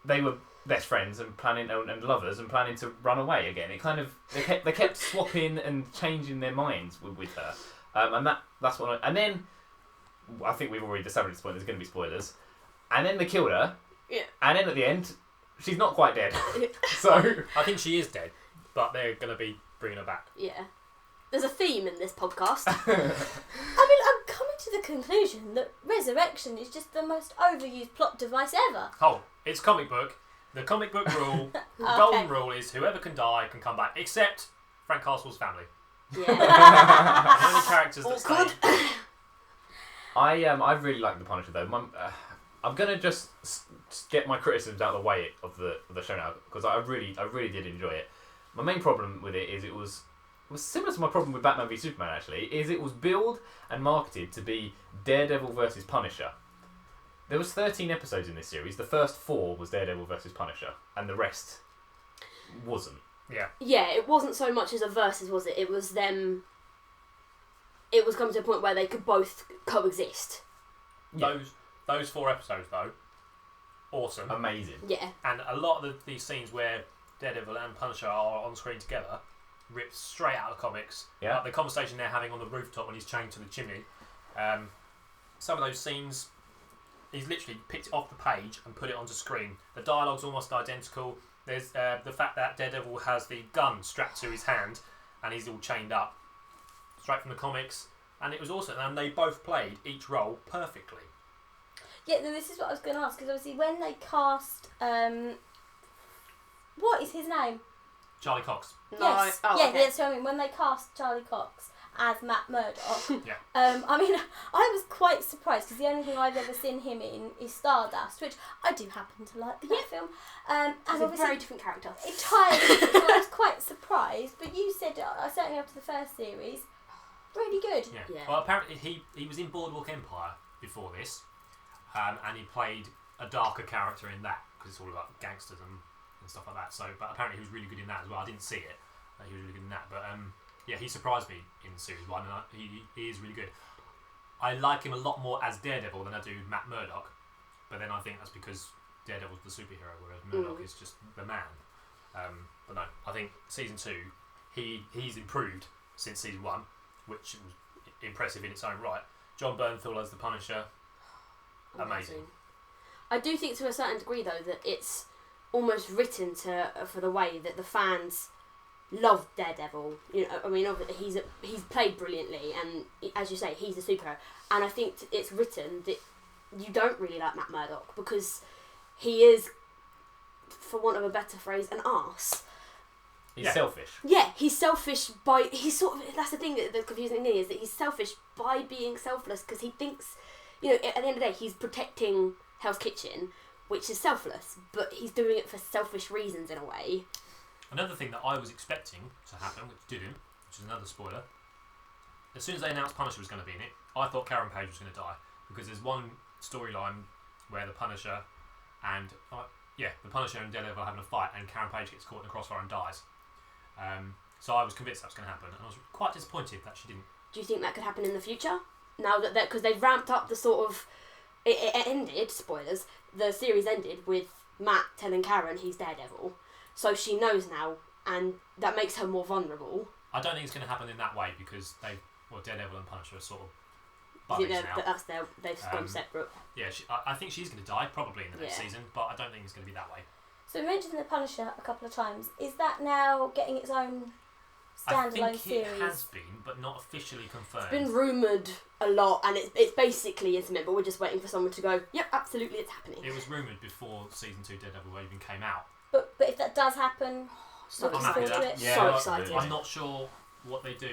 they were best friends and planning and lovers and planning to run away again. It kind of they kept swapping and changing their minds with her, and that's what. And then I think we've already established at this point. There's going to be spoilers, and then they killed her. Yeah. And then at the end, she's not quite dead. So I think she is dead, but they're going to be bringing her back. Yeah. There's a theme in this podcast. I mean, I'm coming to the conclusion that resurrection is just the most overused plot device ever. Oh, it's comic book. The comic book rule, the golden rule is whoever can die can come back, except Frank Castle's family. Yeah. The only characters that stay. I really like the Punisher though. I'm gonna just get my criticisms out of the way of the show now, because I really did enjoy it. My main problem with it is it was similar to my problem with Batman v Superman actually. Is it was billed and marketed to be Daredevil versus Punisher. There was 13 episodes in this series. The first 4 was Daredevil versus Punisher, and the rest wasn't. Yeah. Yeah, it wasn't so much as a versus, was it? It was them. It was coming to a point where they could both coexist. Yeah. Those 4 episodes though, awesome, amazing. Yeah. And a lot of these scenes where Daredevil and Punisher are on screen together, ripped straight out of comics. Yeah. Like the conversation they're having on the rooftop when he's chained to the chimney. Some of those scenes, he's literally picked it off the page and put it onto screen. The dialogue's almost identical. There's the fact that Daredevil has the gun strapped to his hand and he's all chained up, straight from the comics. And it was awesome. And they both played each role perfectly. Yeah, this is what I was going to ask, because obviously when they cast, what is his name? Charlie Cox. Yes, Oh, yeah, okay. that's what I mean. When they cast Charlie Cox as Matt Murdock, Yeah. I mean, I was quite surprised, because the only thing I've ever seen him in is Stardust, which I do happen to like that film. And It's a obviously very different character. entirely different, so I was quite surprised. But you said, certainly after the first series, really good. Yeah. Yeah. Well, apparently he was in Boardwalk Empire before this, and he played a darker character in that, because it's all about gangsters and stuff like that. So, but apparently he was really good in that as well. I didn't see it. He was really good in that. But yeah, he surprised me in series 1, and he is really good. I like him a lot more as Daredevil than I do Matt Murdock. But then I think that's because Daredevil's the superhero, whereas Murdock is just the man. But no, I think season 2, he's improved since season 1, which was impressive in its own right. John Bernthal as the Punisher, amazing. I do think to a certain degree though that it's almost written for the way that the fans loved Daredevil. You know, I mean, he's played brilliantly, and as you say, he's a superhero. And I think it's written that you don't really like Matt Murdock because he is, for want of a better phrase, an arse. He's selfish. Yeah, he's selfish he's sort of, that's the thing, the confusing thing is that he's selfish by being selfless because he thinks, you know, at the end of the day, he's protecting Hell's Kitchen, which is selfless, but he's doing it for selfish reasons in a way. Another thing that I was expecting to happen, which didn't, which is another spoiler, as soon as they announced Punisher was going to be in it, I thought Karen Page was going to die, because there's one storyline where the Punisher and Daredevil are having a fight, and Karen Page gets caught in a crossfire and dies. So I was convinced that was going to happen, and I was quite disappointed that she didn't. Do you think that could happen in the future? Now that because they've ramped up the sort of, it ended, spoilers, the series ended with Matt telling Karen he's Daredevil, so she knows now, and that makes her more vulnerable. I don't think it's going to happen in that way because Daredevil and Punisher are sort of buddies now. They've gone separate. Yeah, I think she's going to die probably in the next season, but I don't think it's going to be that way. So we mentioned the Punisher a couple of times. Is that now getting its own standalone series? I think it has been, but not officially confirmed. It's been rumoured a lot, and it's basically intimate, but we're just waiting for someone to go, yep, absolutely, it's happening. It was rumoured before season 2 Daredevil even came out. But if that does happen, so excited. I'm not sure what they do.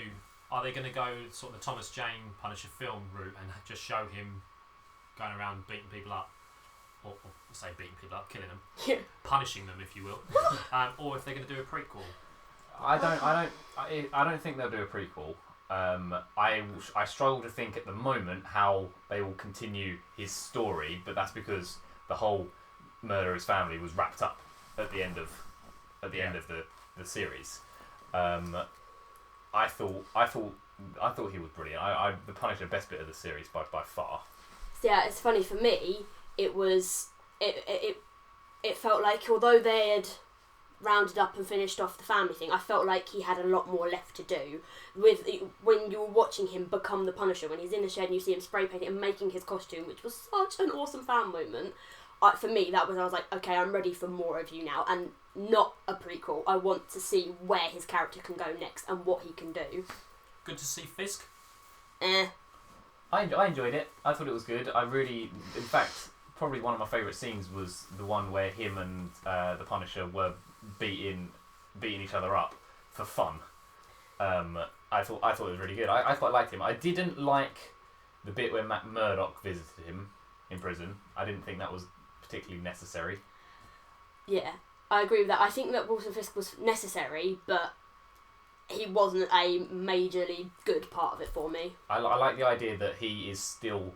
Are they going to go sort of the Thomas Jane Punisher film route and just show him going around beating people up? Or say beating people up, killing them, punishing them, if you will, or if they're going to do a prequel. I don't think they'll do a prequel. I struggle to think at the moment how they will continue his story, but that's because the whole murder of his family was wrapped up at the end of the series. I thought he was brilliant. The Punisher, best bit of the series by far. Yeah, it's funny for me. It felt like although they had rounded up and finished off the family thing, I felt like he had a lot more left to do. When you were watching him become the Punisher, when he's in the shed and you see him spray painting and making his costume, which was such an awesome fan moment. For me, I was like, okay, I'm ready for more of you now, and not a prequel. I want to see where his character can go next and what he can do. Good to see Fisk. I enjoyed it. I thought it was good. In fact, probably one of my favourite scenes was the one where him and the Punisher were beating each other up for fun. I thought it was really good. I quite liked him. I didn't like the bit where Matt Murdock visited him in prison. I didn't think that was particularly necessary. Yeah, I agree with that. I think that Wilson Fisk was necessary, but he wasn't a majorly good part of it for me. I like the idea that he is still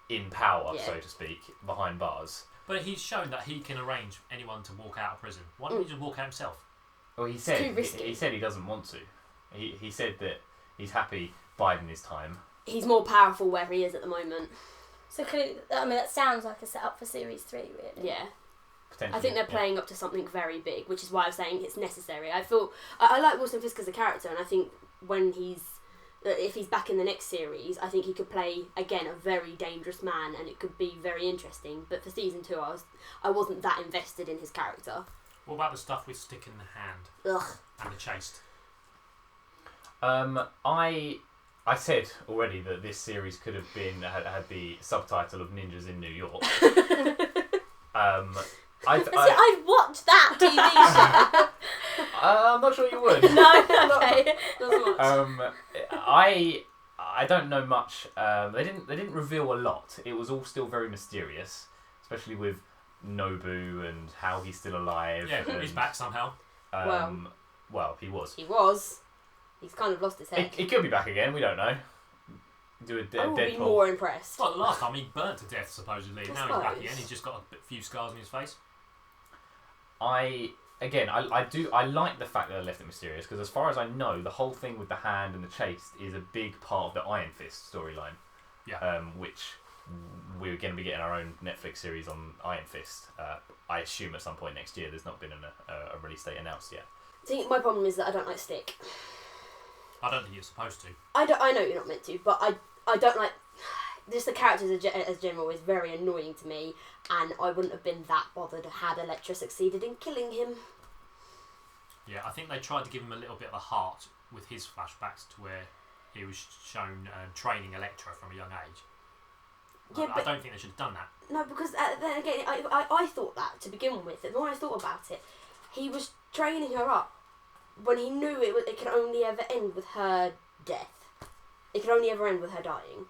in power, so to speak, behind bars. But he's shown that he can arrange anyone to walk out of prison. Why don't he just walk out himself? Well, he said he doesn't want to. He said that he's happy biding his time. He's more powerful where he is at the moment. So that sounds like a setup for Series 3, really. Yeah. Potentially. I think they're playing up to something very big, which is why I'm saying it's necessary. I like Wilson Fisk as a character, and I think if he's back in the next series, I think he could play, again, a very dangerous man, and it could be very interesting. But for season 2, I wasn't that invested in his character. What about the stuff with stick in the hand? Ugh. And the chased? I said already that this series could have had the subtitle of Ninjas in New York. I'd watch that TV show. I'm not sure you would. No, okay. I don't know much. They didn't reveal a lot. It was all still very mysterious, especially with Nobu and how he's still alive. Yeah, he's back somehow. Well, he was. He was. He's kind of lost his head. He could be back again. We don't know. Do a I would Deadpool. be more impressed. Well, the last time he burnt to death, supposedly. Now he's back again. He's just got a few scars on his face. I like the fact that they left it mysterious, because as far as I know, the whole thing with the hand and the chase is a big part of the Iron Fist storyline. Yeah. Which we're going to be getting our own Netflix series on Iron Fist. I assume at some point next year. There's not been a release date announced yet. See, my problem is that I don't like stick. I don't think you're supposed to. I know you're not meant to, but I don't like... Just the characters as general is very annoying to me, and I wouldn't have been that bothered had Elektra succeeded in killing him. Yeah, I think they tried to give him a little bit of a heart with his flashbacks to where he was shown training Elektra from a young age. Yeah, I don't think they should have done that. No, because then again, I thought that to begin with. The more I thought about it, he was training her up when he knew it could only ever end with her death. It could only ever end with her dying,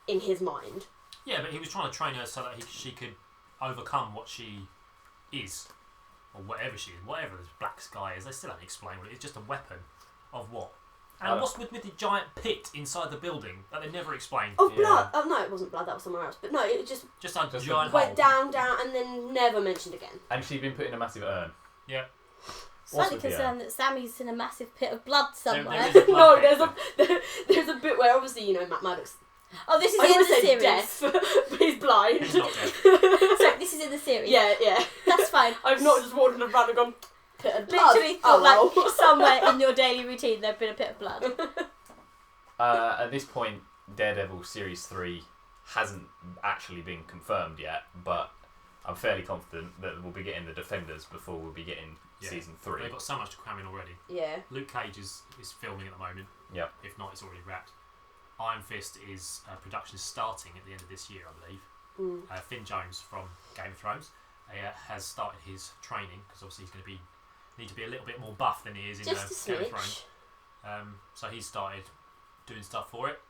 in his mind. Yeah, but he was trying to train her so that she could overcome what she is, or whatever she is, whatever this black sky is. They still haven't explained what it is. It's just a weapon of what? And what's with the giant pit inside the building that they never explained? Oh, blood! Oh no, it wasn't blood. That was somewhere else. But no, it was just a giant went hole. down, and then never mentioned again. And she'd been put in a massive urn. Yeah. Slightly concerned that Sammy's in a massive pit of blood somewhere. There is a blood No, there's a bit where obviously Matt Maddox. Oh, this is I in always the said series. deaf, but he's blind. He's not dead. So this is in the series. Yeah. That's fine. I've not just wandered around and gone pit of blood. Literally thought like somewhere in your daily routine there'd been a pit of blood. At this point, Daredevil Series 3 hasn't actually been confirmed yet, but I'm fairly confident that we'll be getting the Defenders before we'll be getting Season 3. They've got so much to cram in already. Yeah. Luke Cage is filming at the moment. Yep. If not, it's already wrapped. Iron Fist is production is starting at the end of this year, I believe. Finn Jones from Game of Thrones has started his training because obviously he's going to need to be a little bit more buff than he is in Game of Thrones. So he's started doing stuff for it,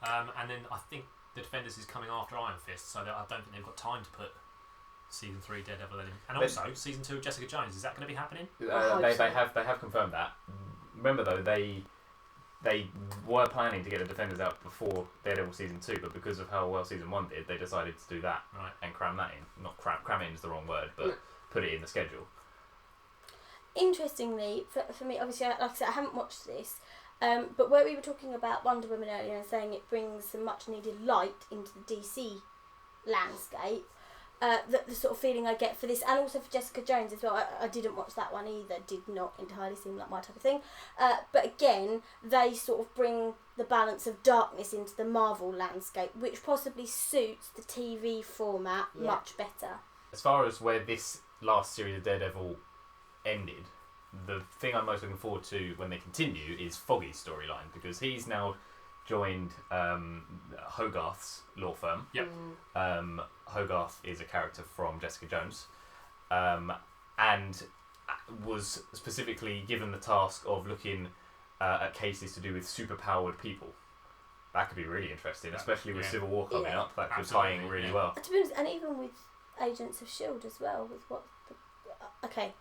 and then I think the Defenders is coming after Iron Fist, so that I don't think they've got time to put Season 3 Daredevil in, and also Season 2 Jessica Jones. Is that going to be happening? They have confirmed that. Remember though, they were planning to get the Defenders out before Daredevil Season 2, but because of how well Season 1 did, they decided to do that and cram that in. Not cram in is the wrong word, but put it in the schedule. Interestingly, for me, obviously, like I said, I haven't watched this, but where we were talking about Wonder Woman earlier and saying it brings some much needed light into the DC landscape, the sort of feeling I get for this, and also for Jessica Jones as well. I didn't watch that one either, did not entirely seem like my type of thing. But again, they sort of bring the balance of darkness into the Marvel landscape, which possibly suits the TV format much better. As far as where this last series of Daredevil ended, the thing I'm most looking forward to when they continue is Foggy's storyline, because he's now joined Hogarth's law firm. Yep. Hogarth is a character from Jessica Jones, and was specifically given the task of looking at cases to do with superpowered people. That could be really interesting, especially with Civil War coming up. That could tie in really well. To be honest, and even with Agents of S.H.I.E.L.D. as well, with what... Okay.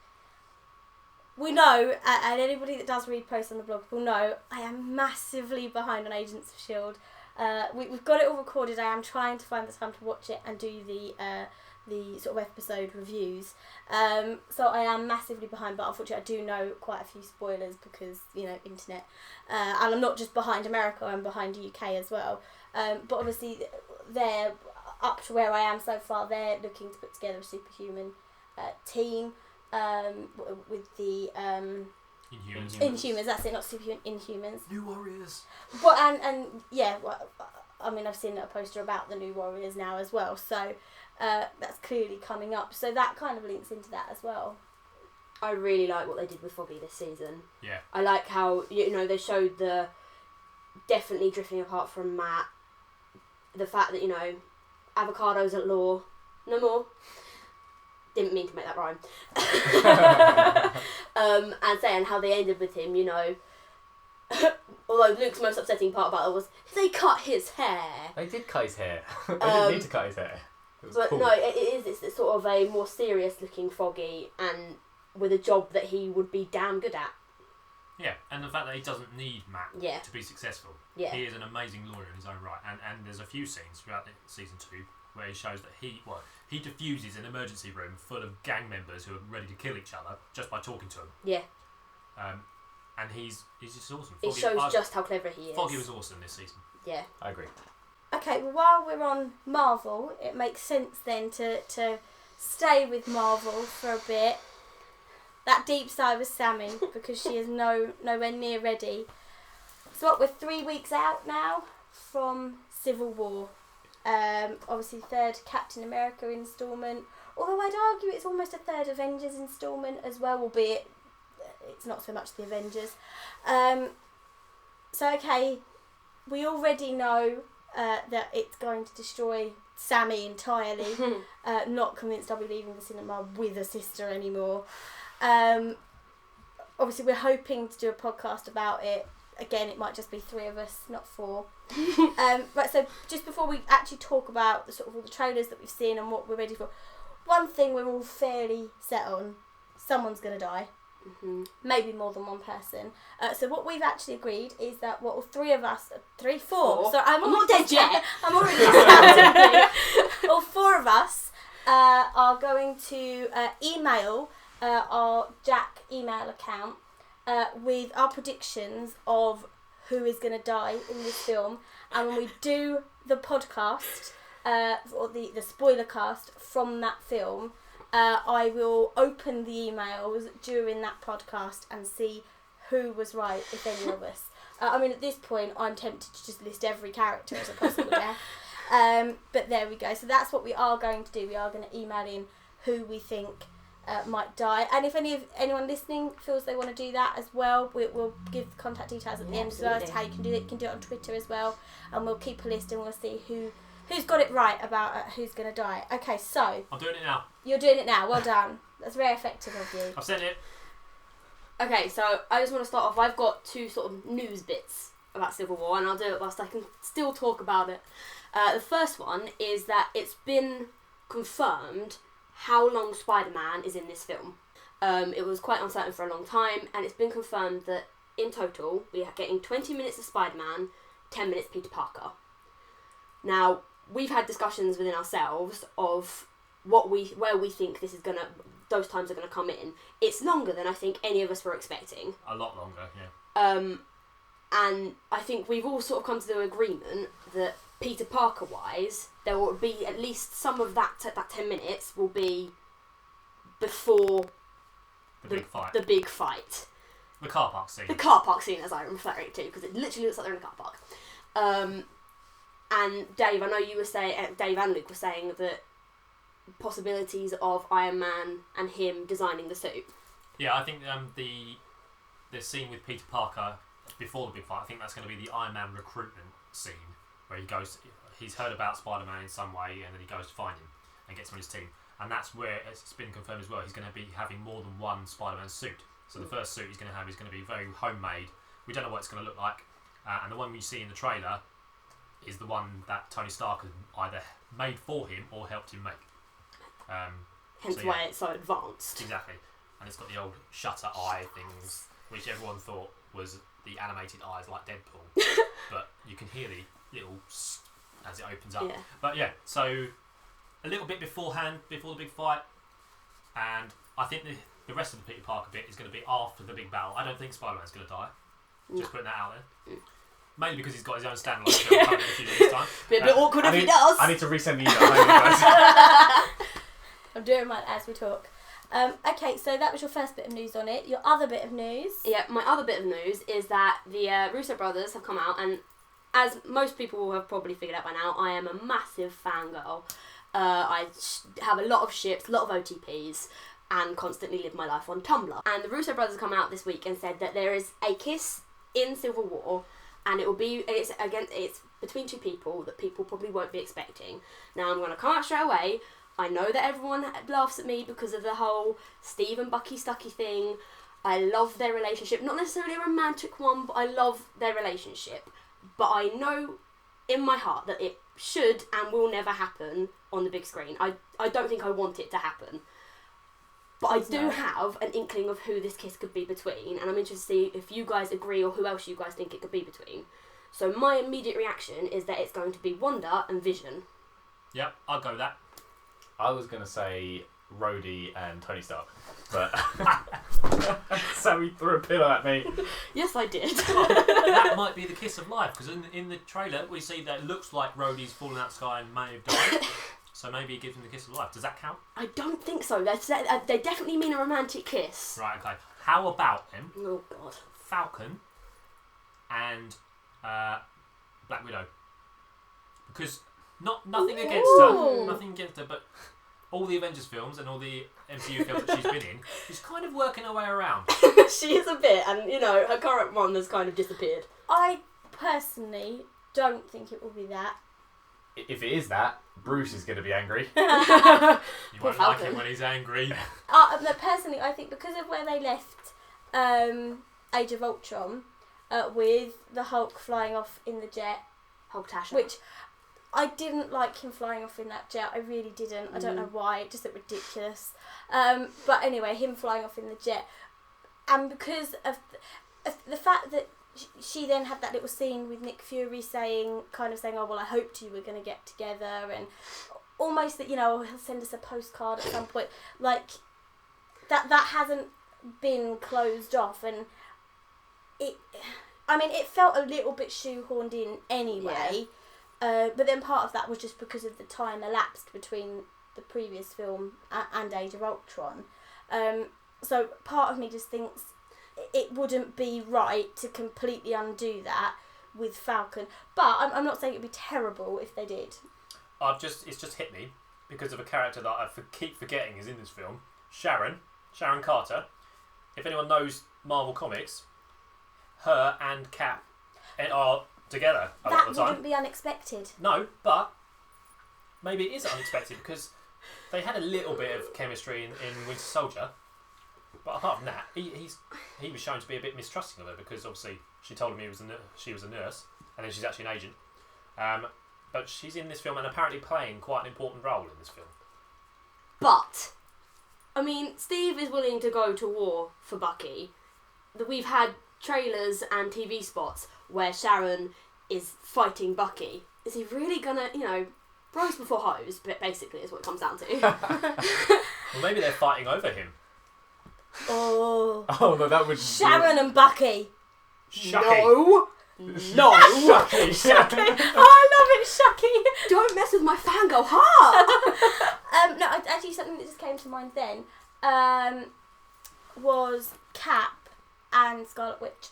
We know, and anybody that does read posts on the blog will know, I am massively behind on Agents of S.H.I.E.L.D. We've got it all recorded. I am trying to find the time to watch it and do the sort of episode reviews. So I am massively behind, but unfortunately I do know quite a few spoilers because, internet. And I'm not just behind America, I'm behind the UK as well. But obviously they're up to where I am so far. They're looking to put together a superhuman team. With the Inhumans, that's it, not superhuman, Inhumans. New Warriors. Well, and I mean, I've seen a poster about the New Warriors now as well, so that's clearly coming up. So that kind of links into that as well. I really like what they did with Foggy this season. Yeah. I like how they showed the definitely drifting apart from Matt. The fact that avocados at law, no more. Didn't mean to make that rhyme. And saying how they ended with him, although Luke's most upsetting part about it was they cut his hair. They did cut his hair. They didn't need to cut his hair. But cool. no, it's sort of a more serious looking Foggy, and with a job that he would be damn good at. Yeah, and the fact that he doesn't need Matt to be successful. Yeah. He is an amazing lawyer in his own right, and there's a few scenes throughout season 2 where he shows that he diffuses an emergency room full of gang members who are ready to kill each other just by talking to them. Yeah. And he's just awesome. It shows just how clever he is. Foggy was awesome this season. Yeah. I agree. Okay, well, while we're on Marvel, it makes sense then to stay with Marvel for a bit. That deep sigh was Sammy, because she is nowhere near ready. So what, we're 3 weeks out now from Civil War. Obviously third Captain America installment, although I'd argue it's almost a third Avengers installment as well, albeit it's not so much the Avengers. So okay, we already know that it's going to destroy Sammy entirely. Not convinced I'll be leaving the cinema with a sister anymore. Obviously, we're hoping to do a podcast about it. Again, it might just be 3 of us, not 4. Right, so just before we actually talk about the sort of all the trailers that we've seen and what we're ready for, one thing we're all fairly set on: someone's going to die. Maybe more than one person. So what we've actually agreed is that all 3 of us, 4. So I'm not dead yet. I'm already discounting. All 4 of us are going to email our Jack email account with our predictions of who is going to die in this film, and when we do the podcast or the spoiler cast from that film, I will open the emails during that podcast and see who was right, if any of us. I mean, at this point, I'm tempted to just list every character as a possible death. But there we go. So that's what we are going to do. We are going to email in who we think might die. And if anyone listening feels they want to do that as well, we'll give the contact details at the end as well as to how you can do it. You can do it on Twitter as well. And we'll keep a list and we'll see who's got it right about who's going to die. Okay, so... I'm doing it now. You're doing it now. Well done. That's very effective of you. I've sent it. Okay, so I just want to start off. I've got 2 sort of news bits about Civil War, and I'll do it whilst I can still talk about it. The first one is that it's been confirmed how long Spider-Man is in this film. It was quite uncertain for a long time, and it's been confirmed that in total we are getting 20 minutes of Spider-Man, 10 minutes Peter Parker. Now, we've had discussions within ourselves of where we think those times are gonna come in. It's longer than I think any of us were expecting. A lot longer, yeah. And I think we've all sort of come to the agreement that Peter Parker wise, there will be at least some of that 10 minutes will be before the big fight. The big fight. The car park scene. The car park scene, as I'm referring to, because it literally looks like they're in a car park. And Dave, I know you were saying, Dave and Luke were saying that possibilities of Iron Man and him designing the suit. Yeah, I think the scene with Peter Parker before the big fight, I think that's going to be the Iron Man recruitment scene, where he's heard about Spider-Man in some way, and then he goes to find him and gets him on his team. And that's where it's been confirmed as well, he's going to be having more than one Spider-Man suit. So the first suit he's going to have is going to be very homemade. We don't know what it's going to look like. And the one we see in the trailer is the one that Tony Stark has either made for him or helped him make. Hence why it's so advanced. Exactly. And it's got the old shutter eye things, which everyone thought was the animated eyes like Deadpool. But you can hear the little as it opens up. Yeah. But yeah, so a little bit beforehand, before the big fight, and I think the rest of the Peter Parker bit is going to be after the big battle. I don't think Spider-Man's going to die. Just putting that out there. Mainly because he's got his own standalone film coming in a few years' time. Be a bit awkward if he does. I need to resend the email. I'm doing mine as we talk. Okay, so that was your first bit of news on it. Your other bit of news? Yeah, my other bit of news is that the Russo brothers have come out, and as most people have probably figured out by now, I am a massive fangirl. I have a lot of ships, a lot of OTPs, and constantly live my life on Tumblr. And the Russo brothers come out this week and said that there is a kiss in Civil War, and it's between 2 people that people probably won't be expecting. Now I'm going to come out straight away. I know that everyone laughs at me because of the whole Steve and Bucky Stucky thing. I love their relationship. Not necessarily a romantic one, but I love their relationship. But I know in my heart that it should and will never happen on the big screen. I don't think I want it to happen. But I do have an inkling of who this kiss could be between, and I'm interested to see if you guys agree or who else you guys think it could be between. So my immediate reaction is that it's going to be Wanda and Vision. Yep, I'll go with that. I was going to say Rhodey and Tony Stark, but Sammy threw a pillow at me. Yes, I did. That might be the kiss of life, because in the trailer we see that it looks like Rhodey's fallen out the sky and may have died. So maybe it gives him the kiss of life. Does that count? I don't think so. They definitely mean a romantic kiss. Right, okay. How about him? Oh, God. Falcon and Black Widow. Because nothing against her, but all the Avengers films and all the MCU films that she's been in, she's kind of working her way around. She is a bit, and her current one has kind of disappeared. I personally don't think it will be that. If it is that, Bruce is going to be angry. You Poor won't like Falcon. him when he's angry. No, personally, I think because of where they left Age of Ultron, with the Hulk flying off in the jet, Hulktasha. which I didn't like him flying off in that jet. I really didn't. I don't know why. It just looked ridiculous. But anyway, him flying off in the jet, and because of the fact that she then had that little scene with Nick Fury saying, oh well, I hoped you were going to get together, and almost that he'll send us a postcard at some point. Like that hasn't been closed off, and it felt a little bit shoehorned in anyway. Yeah. But then part of that was just because of the time elapsed between the previous film and Age of Ultron. So part of me just thinks it wouldn't be right to completely undo that with Falcon. But I'm not saying it would be terrible if they did. It's just hit me because of a character that I keep forgetting is in this film. Sharon Carter. If anyone knows Marvel Comics, her and Cap are together a lot That of the time. wouldn't be unexpected. No, but maybe it is unexpected because they had a little bit of chemistry in Winter Soldier. But apart from that, he was shown to be a bit mistrusting of her because obviously she told him she was a nurse, and then she's actually an agent. But she's in this film and apparently playing quite an important role in this film. But, Steve is willing to go to war for Bucky. We've had trailers and TV spots where Sharon is fighting Bucky. Is he really gonna, bros before hoes, but basically is what it comes down to. Well, maybe they're fighting over him. Oh, No, that would... Sharon and Bucky. Shucky. No! Shucky. Shucky. Oh, I love it, Shucky. Don't mess with my fangirl heart! No, actually something that just came to mind then was Cap and Scarlet Witch.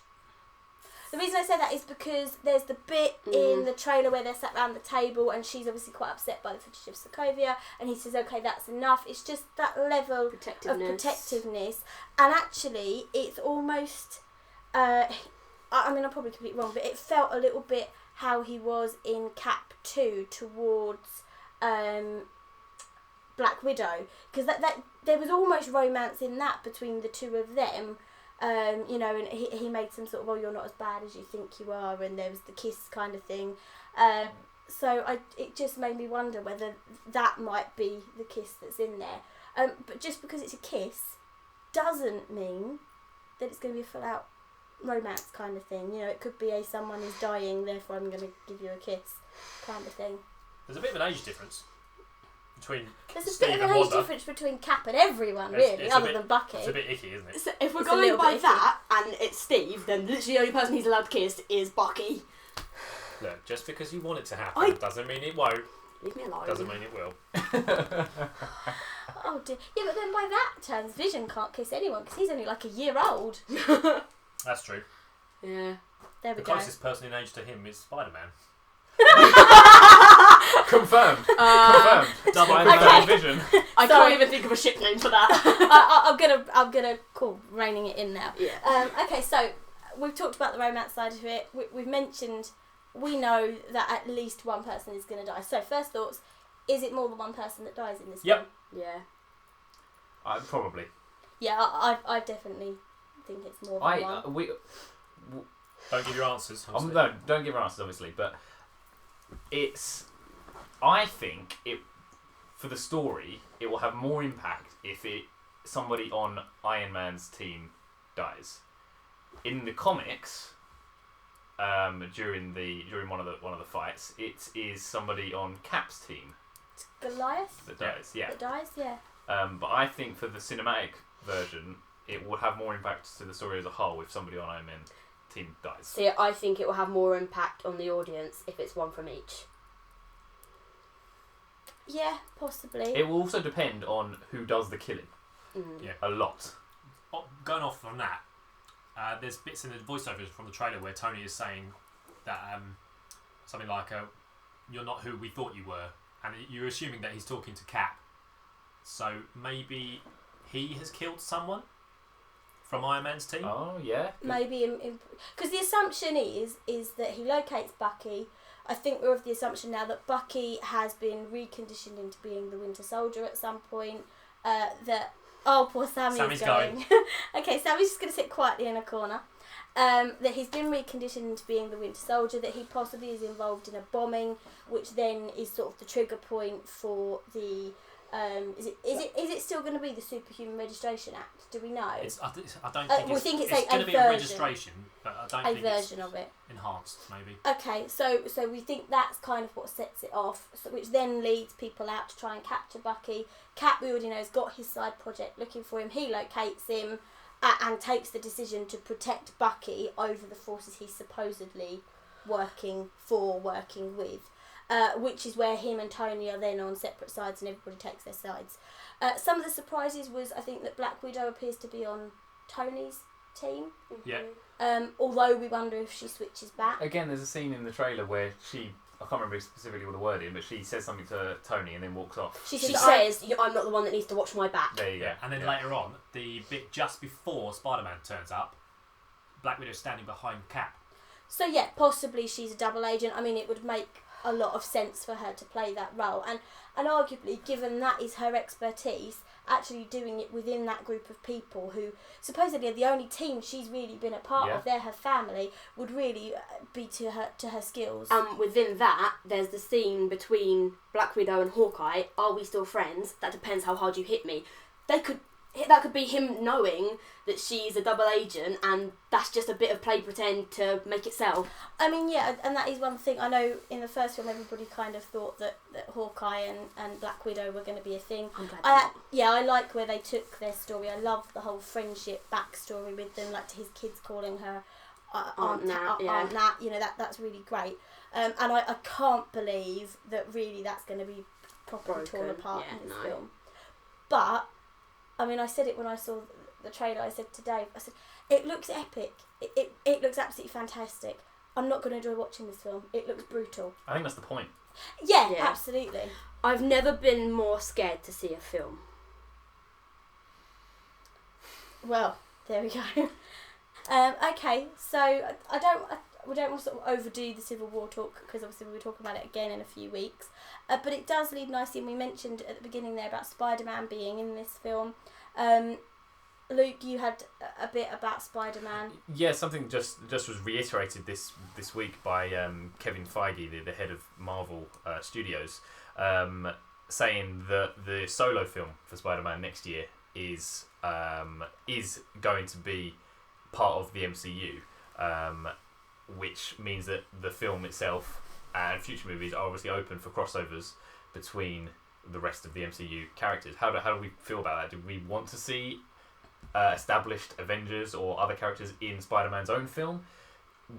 The reason I say that is because there's the bit in the trailer where they're sat around the table and she's obviously quite upset by the footage of Sokovia, and he says, okay, that's enough. It's just that level of protectiveness. And actually, it's almost... I probably could be wrong, but it felt a little bit how he was in Cap 2 towards Black Widow. Because that there was almost romance in that between the two of them. And he made some sort of, you're not as bad as you think you are, and there was the kiss kind of thing. So it just made me wonder whether that might be the kiss that's in there. But just because it's a kiss doesn't mean that it's going to be a full-out romance kind of thing. It could be someone is dying, therefore I'm going to give you a kiss kind of thing. There's a bit of an age difference between There's a Steve bit of and an age Wanda. difference between Cap and everyone, really, It's a other bit- than Bucky. It's a bit icky, isn't it? So if we're It's a going little by bit that, and it's Steve, then literally the only person he's allowed to kiss is Bucky. Look, just because you want it to happen doesn't mean it won't. Leave me alone. Doesn't mean it will. Oh dear. Yeah, but then by that terms, Vision can't kiss anyone because he's only like a year old. That's true. Yeah. There we The go. closest person in age to him is Spider-Man. Confirmed. Double Okay. Vision. I Sorry. can't even think of a ship name for that. I'm gonna call reining it in now. Yeah. Okay, so we've talked about the romance side of it. We've mentioned we know that at least one person is going to die. So first thoughts: is it more than one person that dies in this Yep. film? Yeah. Probably. Yeah, I definitely think it's more than one. Don't give your answers. obviously. No, don't give her answers, obviously, but I think for the story, it will have more impact if somebody on Iron Man's team dies. In the comics, during one of the fights, it is somebody on Cap's team Goliath that dies. Yeah. that dies. Yeah. But I think for the cinematic version, it will have more impact to the story as a whole if somebody on Iron Man's team dies. See, I think it will have more impact on the audience if it's one from each. Yeah, possibly. It will also depend on who does the killing. Yeah. A lot. Going off from that, there's bits in the voiceovers from the trailer where Tony is saying that something like, "You're not who we thought you were," and you're assuming that he's talking to Cap, So maybe he has killed someone from Iron Man's team. Oh yeah. Maybe because the assumption is that he locates Bucky. I think we're of the assumption now that Bucky has been reconditioned into being the Winter Soldier at some point. Poor Sammy's going. Okay, Sammy's just going to sit quietly in a corner. That he's been reconditioned into being the Winter Soldier, that he possibly is involved in a bombing, which then is sort of the trigger point for the... is it still going to be the Superhuman Registration Act? Do we know? I don't think we think it's going to be a registration, but I don't think version of it. Enhanced, maybe. Okay, so we think that's kind of what sets it off, which then leads people out to try and capture Bucky. Cap, we already know, has got his side project looking for him. He locates him and takes the decision to protect Bucky over the forces he's supposedly working with. Which is where him and Tony are then on separate sides and everybody takes their sides. Some of the surprises was, I think, that Black Widow appears to be on Tony's team. Yeah. Although we wonder if she switches back. Again, there's a scene in the trailer where I can't remember specifically what the word is, but she says something to Tony and then walks off. She says, I'm not the one that needs to watch my back. There you go. And then later on, the bit just before Spider-Man turns up, Black Widow's standing behind Cap. So yeah, possibly she's a double agent. I mean, it would make a lot of sense for her to play that role, and arguably, given that is her expertise, actually doing it within that group of people who supposedly are the only team she's really been a part of, they're her family, would really be to her skills. Within that, there's the scene between Black Widow and Hawkeye. Are we still friends? That depends how hard you hit me. That could be him knowing that she's a double agent, and that's just a bit of play pretend to make it sell. I mean, yeah, and that is one thing. I know in the first film everybody kind of thought that Hawkeye and Black Widow were going to be a thing. I'm glad I like where they took their story. I love the whole friendship backstory with them, like to his kids calling her Aunt Nat. You know, that's really great. And I can't believe that really that's going to be properly torn apart in this film. But I mean, I said it when I saw the trailer. I said to Dave, I said, it looks epic. It looks absolutely fantastic. I'm not going to enjoy watching this film. It looks brutal. I think that's the point. Yeah, absolutely. I've never been more scared to see a film. Well, there we go. Okay, so we don't want to sort of overdo the Civil War talk, because obviously we'll talk about it again in a few weeks. But it does lead nicely, and we mentioned at the beginning there about Spider-Man being in this film. Luke, you had a bit about Spider-Man. Yeah, something just was reiterated this week by Kevin Feige, the head of Marvel Studios, saying that the solo film for Spider-Man next year is going to be part of the MCU, which means that the film itself and future movies are obviously open for crossovers between the rest of the MCU characters. How do we feel about that? Do we want to see established Avengers or other characters in Spider-Man's own film?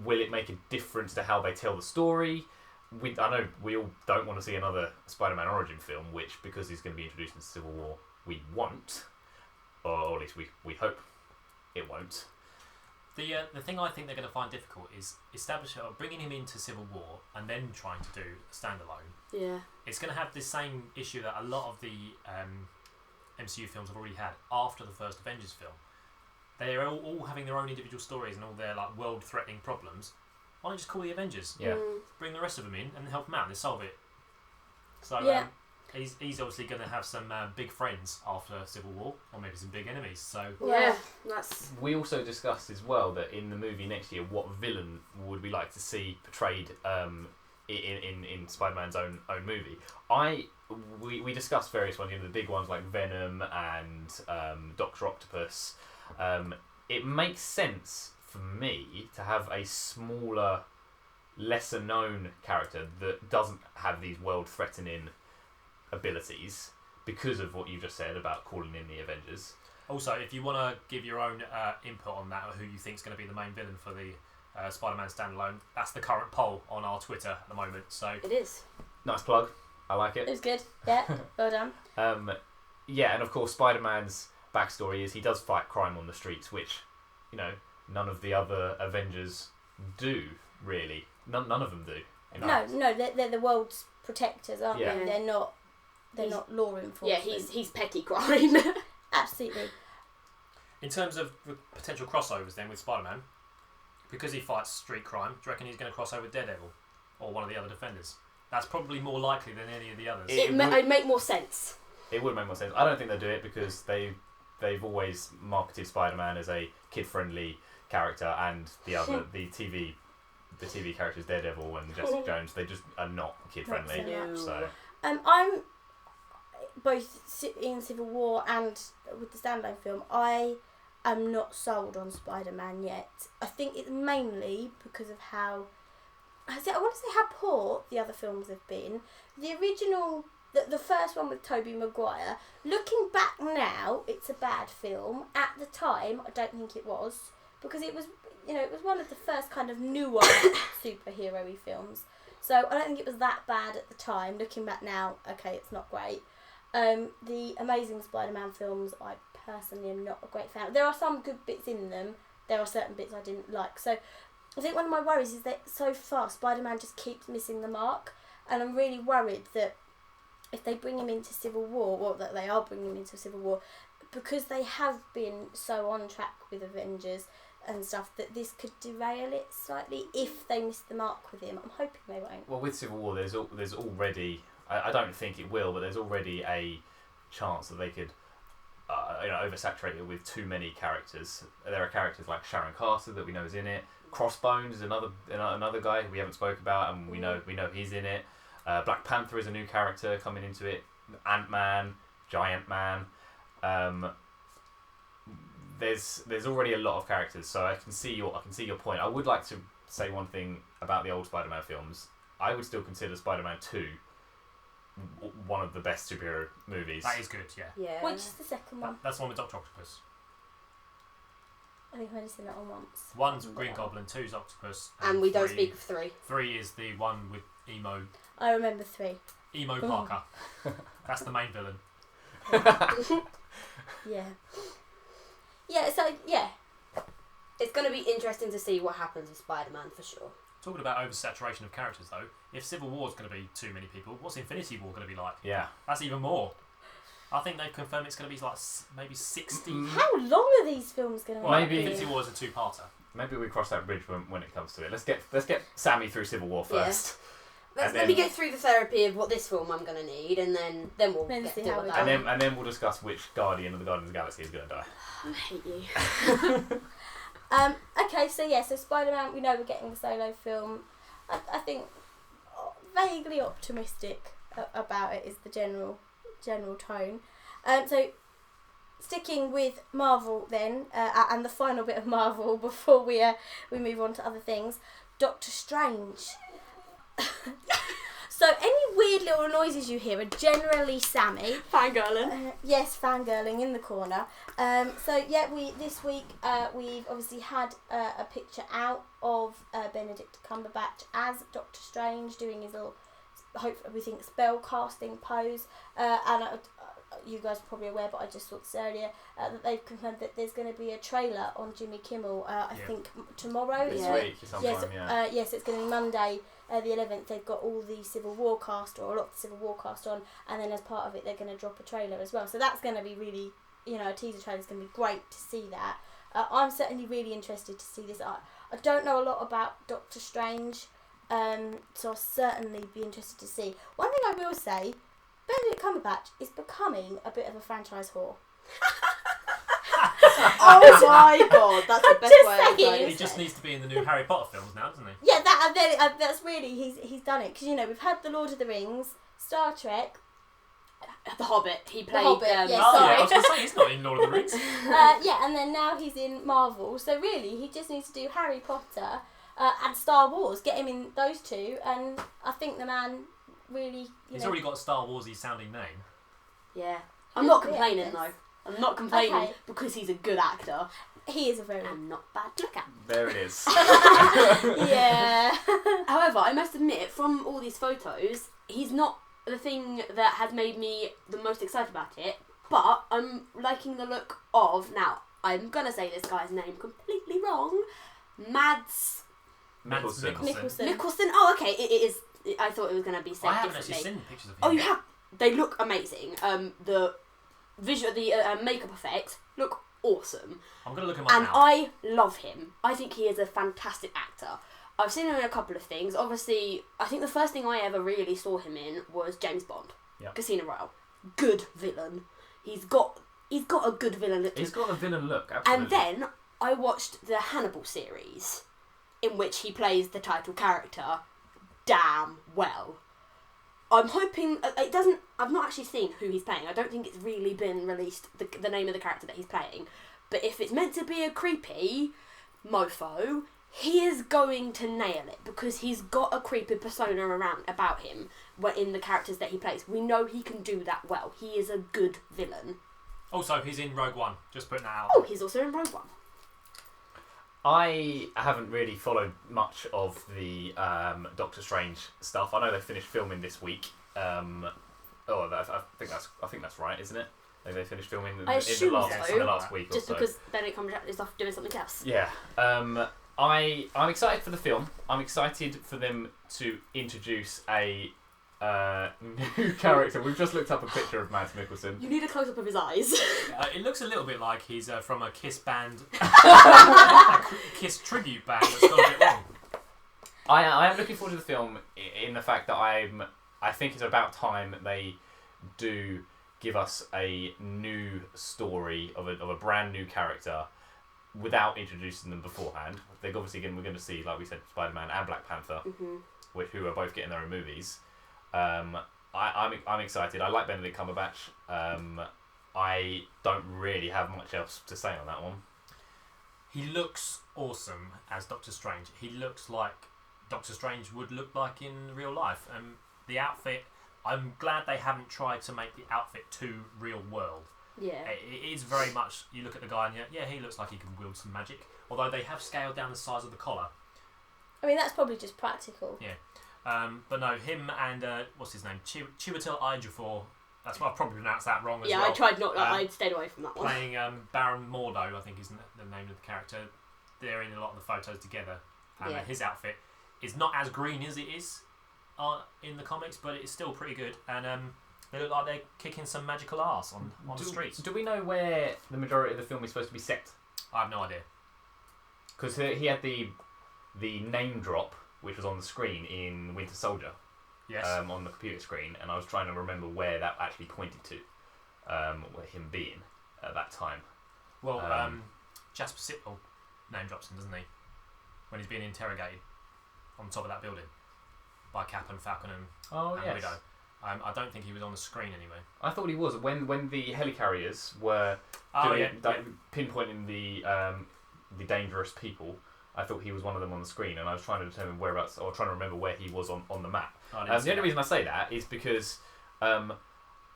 Will it make a difference to how they tell the story? I know we all don't want to see another Spider-Man origin film, which, because he's going to be introduced in Civil War, we won't, or at least we hope it won't. The thing I think they're going to find difficult is bringing him into Civil War and then trying to do a standalone. Yeah. It's going to have this same issue that a lot of the MCU films have already had after the first Avengers film. They're all having their own individual stories and all their like world-threatening problems. Why don't you just call the Avengers? Yeah. Bring the rest of them in and help them out and solve it. So he's obviously going to have some big friends after Civil War, or maybe some big enemies. So We also discussed as well that in the movie next year, what villain would we like to see portrayed in Spider-Man's own movie? We discussed various ones, the big ones like Venom and Dr. Octopus. It makes sense for me to have a smaller, lesser known character that doesn't have these world-threatening abilities, because of what you just said about calling in the Avengers. Also, if you want to give your own input on that, or who you think is going to be the main villain for the Spider-Man standalone, that's the current poll on our Twitter at the moment. So it is. Nice plug. I like it. It was good. Yeah, well done. And of course, Spider-Man's backstory is he does fight crime on the streets, which, none of the other Avengers do, really. None of them do. No, they're the world's protectors, aren't they? They're not they're not law enforcement. Yeah, he's petty crime. Absolutely. In terms of the potential crossovers then with Spider-Man, because he fights street crime, do you reckon he's going to cross over with Daredevil or one of the other Defenders? That's probably more likely than any of the others. It'd make more sense. It would make more sense. I don't think they'll do it because they've always marketed Spider-Man as a kid-friendly character, and the TV characters Daredevil and Jessica Jones, they just are not kid-friendly. Not so I'm both in Civil War and with the standalone film. I am not sold on Spider-Man yet. I think it's mainly because of how I want to say how poor the other films have been. The original, the first one with Tobey Maguire. Looking back now, it's a bad film. At the time, I don't think it was, because it was, it was one of the first kind of newer superhero-y films. So I don't think it was that bad at the time. Looking back now, okay, it's not great. The Amazing Spider-Man films, I personally am not a great fan. There are some good bits in them. There are certain bits I didn't like. So I think one of my worries is that so far Spider-Man just keeps missing the mark, and I'm really worried that if they bring him into Civil War, or that they are bringing him into Civil War, because they have been so on track with Avengers and stuff, that this could derail it slightly if they miss the mark with him. I'm hoping they won't. Well, with Civil War, there's already, I don't think it will, but there's already a chance that they could oversaturate it with too many characters. There are characters like Sharon Carter that we know is in it. Crossbones is another guy we haven't spoke about, and we know he's in it. Black Panther is a new character coming into it. Ant-Man, Giant Man. There's already a lot of characters, so I can see your point. I would like to say one thing about the old Spider-Man films. I would still consider Spider-Man 2 one of the best superhero movies. That is good, yeah. Yeah. Which is the second one? That's the one with Dr. Octopus. I think I've only seen that one once. One's Green Goblin, two's Octopus. And we don't speak of 3. 3 is the one with Emo I remember 3. Parker. That's the main villain. Yeah. Yeah, so, yeah. It's going to be interesting to see what happens with Spider-Man, for sure. Talking about oversaturation of characters, though, if Civil War's going to be too many people, what's Infinity War going to be like? Yeah. That's even more. I think they've confirmed it's going to be like maybe 60. How long are these films going to Well, Maybe- Infinity War is a two-parter. Maybe we cross that bridge when it comes to it. Let's get Sammy through Civil War first. Let me get through the therapy of what this film I'm going to need, and then we'll Then get see to how what we that go. And then we'll discuss which Guardian of the Guardians of the Galaxy is going to die. I hate you. Okay, so Spider-Man, we know we're getting a solo film. I think vaguely optimistic about it is the general tone. So sticking with Marvel then, and the final bit of Marvel before we move on to other things, Doctor Strange. So any weird little noises you hear are generally Sammy. Fangirling. Yes, fangirling in the corner. This week we've obviously had a picture out of Benedict Cumberbatch as Doctor Strange doing his little, hopefully we think, spell casting pose. You guys are probably aware, but I just saw this earlier, that they've confirmed that there's going to be a trailer on Jimmy Kimmel, I think tomorrow. This isn't it? week sometime, Yes, it's going to be Monday, the 11th. They've got all the Civil War cast, or a lot of the Civil War cast on, and then as part of it they're going to drop a trailer as well. So that's going to be really, a teaser trailer is going to be great to see that. I'm certainly really interested to see this. I don't know a lot about Doctor Strange, so I'll certainly be interested to see. One thing I will say, Benedict Cumberbatch is becoming a bit of a franchise whore. Oh my god, that's the best just way I've saying. heard He it just said. needs to be in the new Harry Potter films now, doesn't he? Yeah, that's really he's done it, because we've had the Lord of the Rings, Star Trek. The Hobbit. He played. Hobbit, yeah, Yeah, I was sorry. going to say, he's not in Lord of the Rings. And then now he's in Marvel. So really, he just needs to do Harry Potter and Star Wars. Get him in those two, and I think the man really. He's already got a Star Warsy sounding name. Yeah. I'm not Yeah, complaining yes. though. I'm not complaining Okay. because he's a good actor He is a very. and not bad to look at. There it is. Yeah. However, I must admit, from all these photos, he's not the thing that has made me the most excited about it, but I'm liking the look of, now, I'm gonna say this guy's name completely wrong, Mads Nicholson. Nicholson. Nicholson. Oh, okay, it is, I thought it was gonna be said I haven't actually differently. seen pictures of him. Oh, you have? they look amazing. The visual, the makeup effects look awesome. I'm gonna look him up now. And I love him. I think he is a fantastic actor. I've seen him in a couple of things. Obviously, I think the first thing I ever really saw him in was James Bond, Casino Royale. Good villain. He's got a good villain look. He's got a villain look, absolutely. And then I watched the Hannibal series, in which he plays the title character damn well. I'm hoping it doesn't. I've not actually seen who he's playing. I don't think it's really been released the name of the character that he's playing. But if it's meant to be a creepy mofo, he is going to nail it because he's got a creepy persona about him. In the characters that he plays, we know he can do that well. He is a good villain. Also, he's in Rogue One. Just putting that out. Oh, he's also in Rogue One. I haven't really followed much of the Doctor Strange stuff. I know they finished filming this week. I think that's right, isn't it? They finished filming in the last week or so. Just because Benedict Cumberbatch is off doing something else. Yeah. I'm excited for the film. I'm excited for them to introduce a new character. We've just looked up a picture of Mads Mikkelsen. You need a close-up of his eyes. It looks a little bit like he's from a Kiss band, a Kiss tribute band that's gone a bit wrong. I am looking forward to the film in the fact that I think it's about time that they do give us a new story of a brand new character without introducing them beforehand. They're obviously we're going to see, like we said, Spider-Man and Black Panther, who are both getting their own movies. I'm excited. I like Benedict Cumberbatch. I don't really have much else to say on that one. He looks awesome as Doctor Strange. He looks like Doctor Strange would look like in real life. The outfit, I'm glad they haven't tried to make the outfit too real world. Yeah. It is very much, you look at the guy and he looks like he can wield some magic. Although they have scaled down the size of the collar. I mean, that's probably just practical. Yeah. But no, him and, what's his name? Chiwetel Ejiofor. That's why I probably pronounced that wrong as well. Yeah, I tried not. I stayed away from that one. Playing Baron Mordo, I think is the name of the character. They're in a lot of the photos together. And his outfit is not as green as it is in the comics, but it's still pretty good. And they look like they're kicking some magical arse on the streets. Do we know where the majority of the film is supposed to be set? I have no idea. Because he had the name drop, which was on the screen in Winter Soldier. Yes. On the computer screen, and I was trying to remember where that actually pointed to, where him being at that time. Well, Jasper Sitwell name drops him, doesn't he? When he's being interrogated on top of that building by Cap and Falcon and Widow. I don't think he was on the screen anyway. I thought he was when the helicarriers were pinpointing the dangerous people. I thought he was one of them on the screen, and I was trying to determine whereabouts, or trying to remember where he was on the map. The only reason I say that is because don't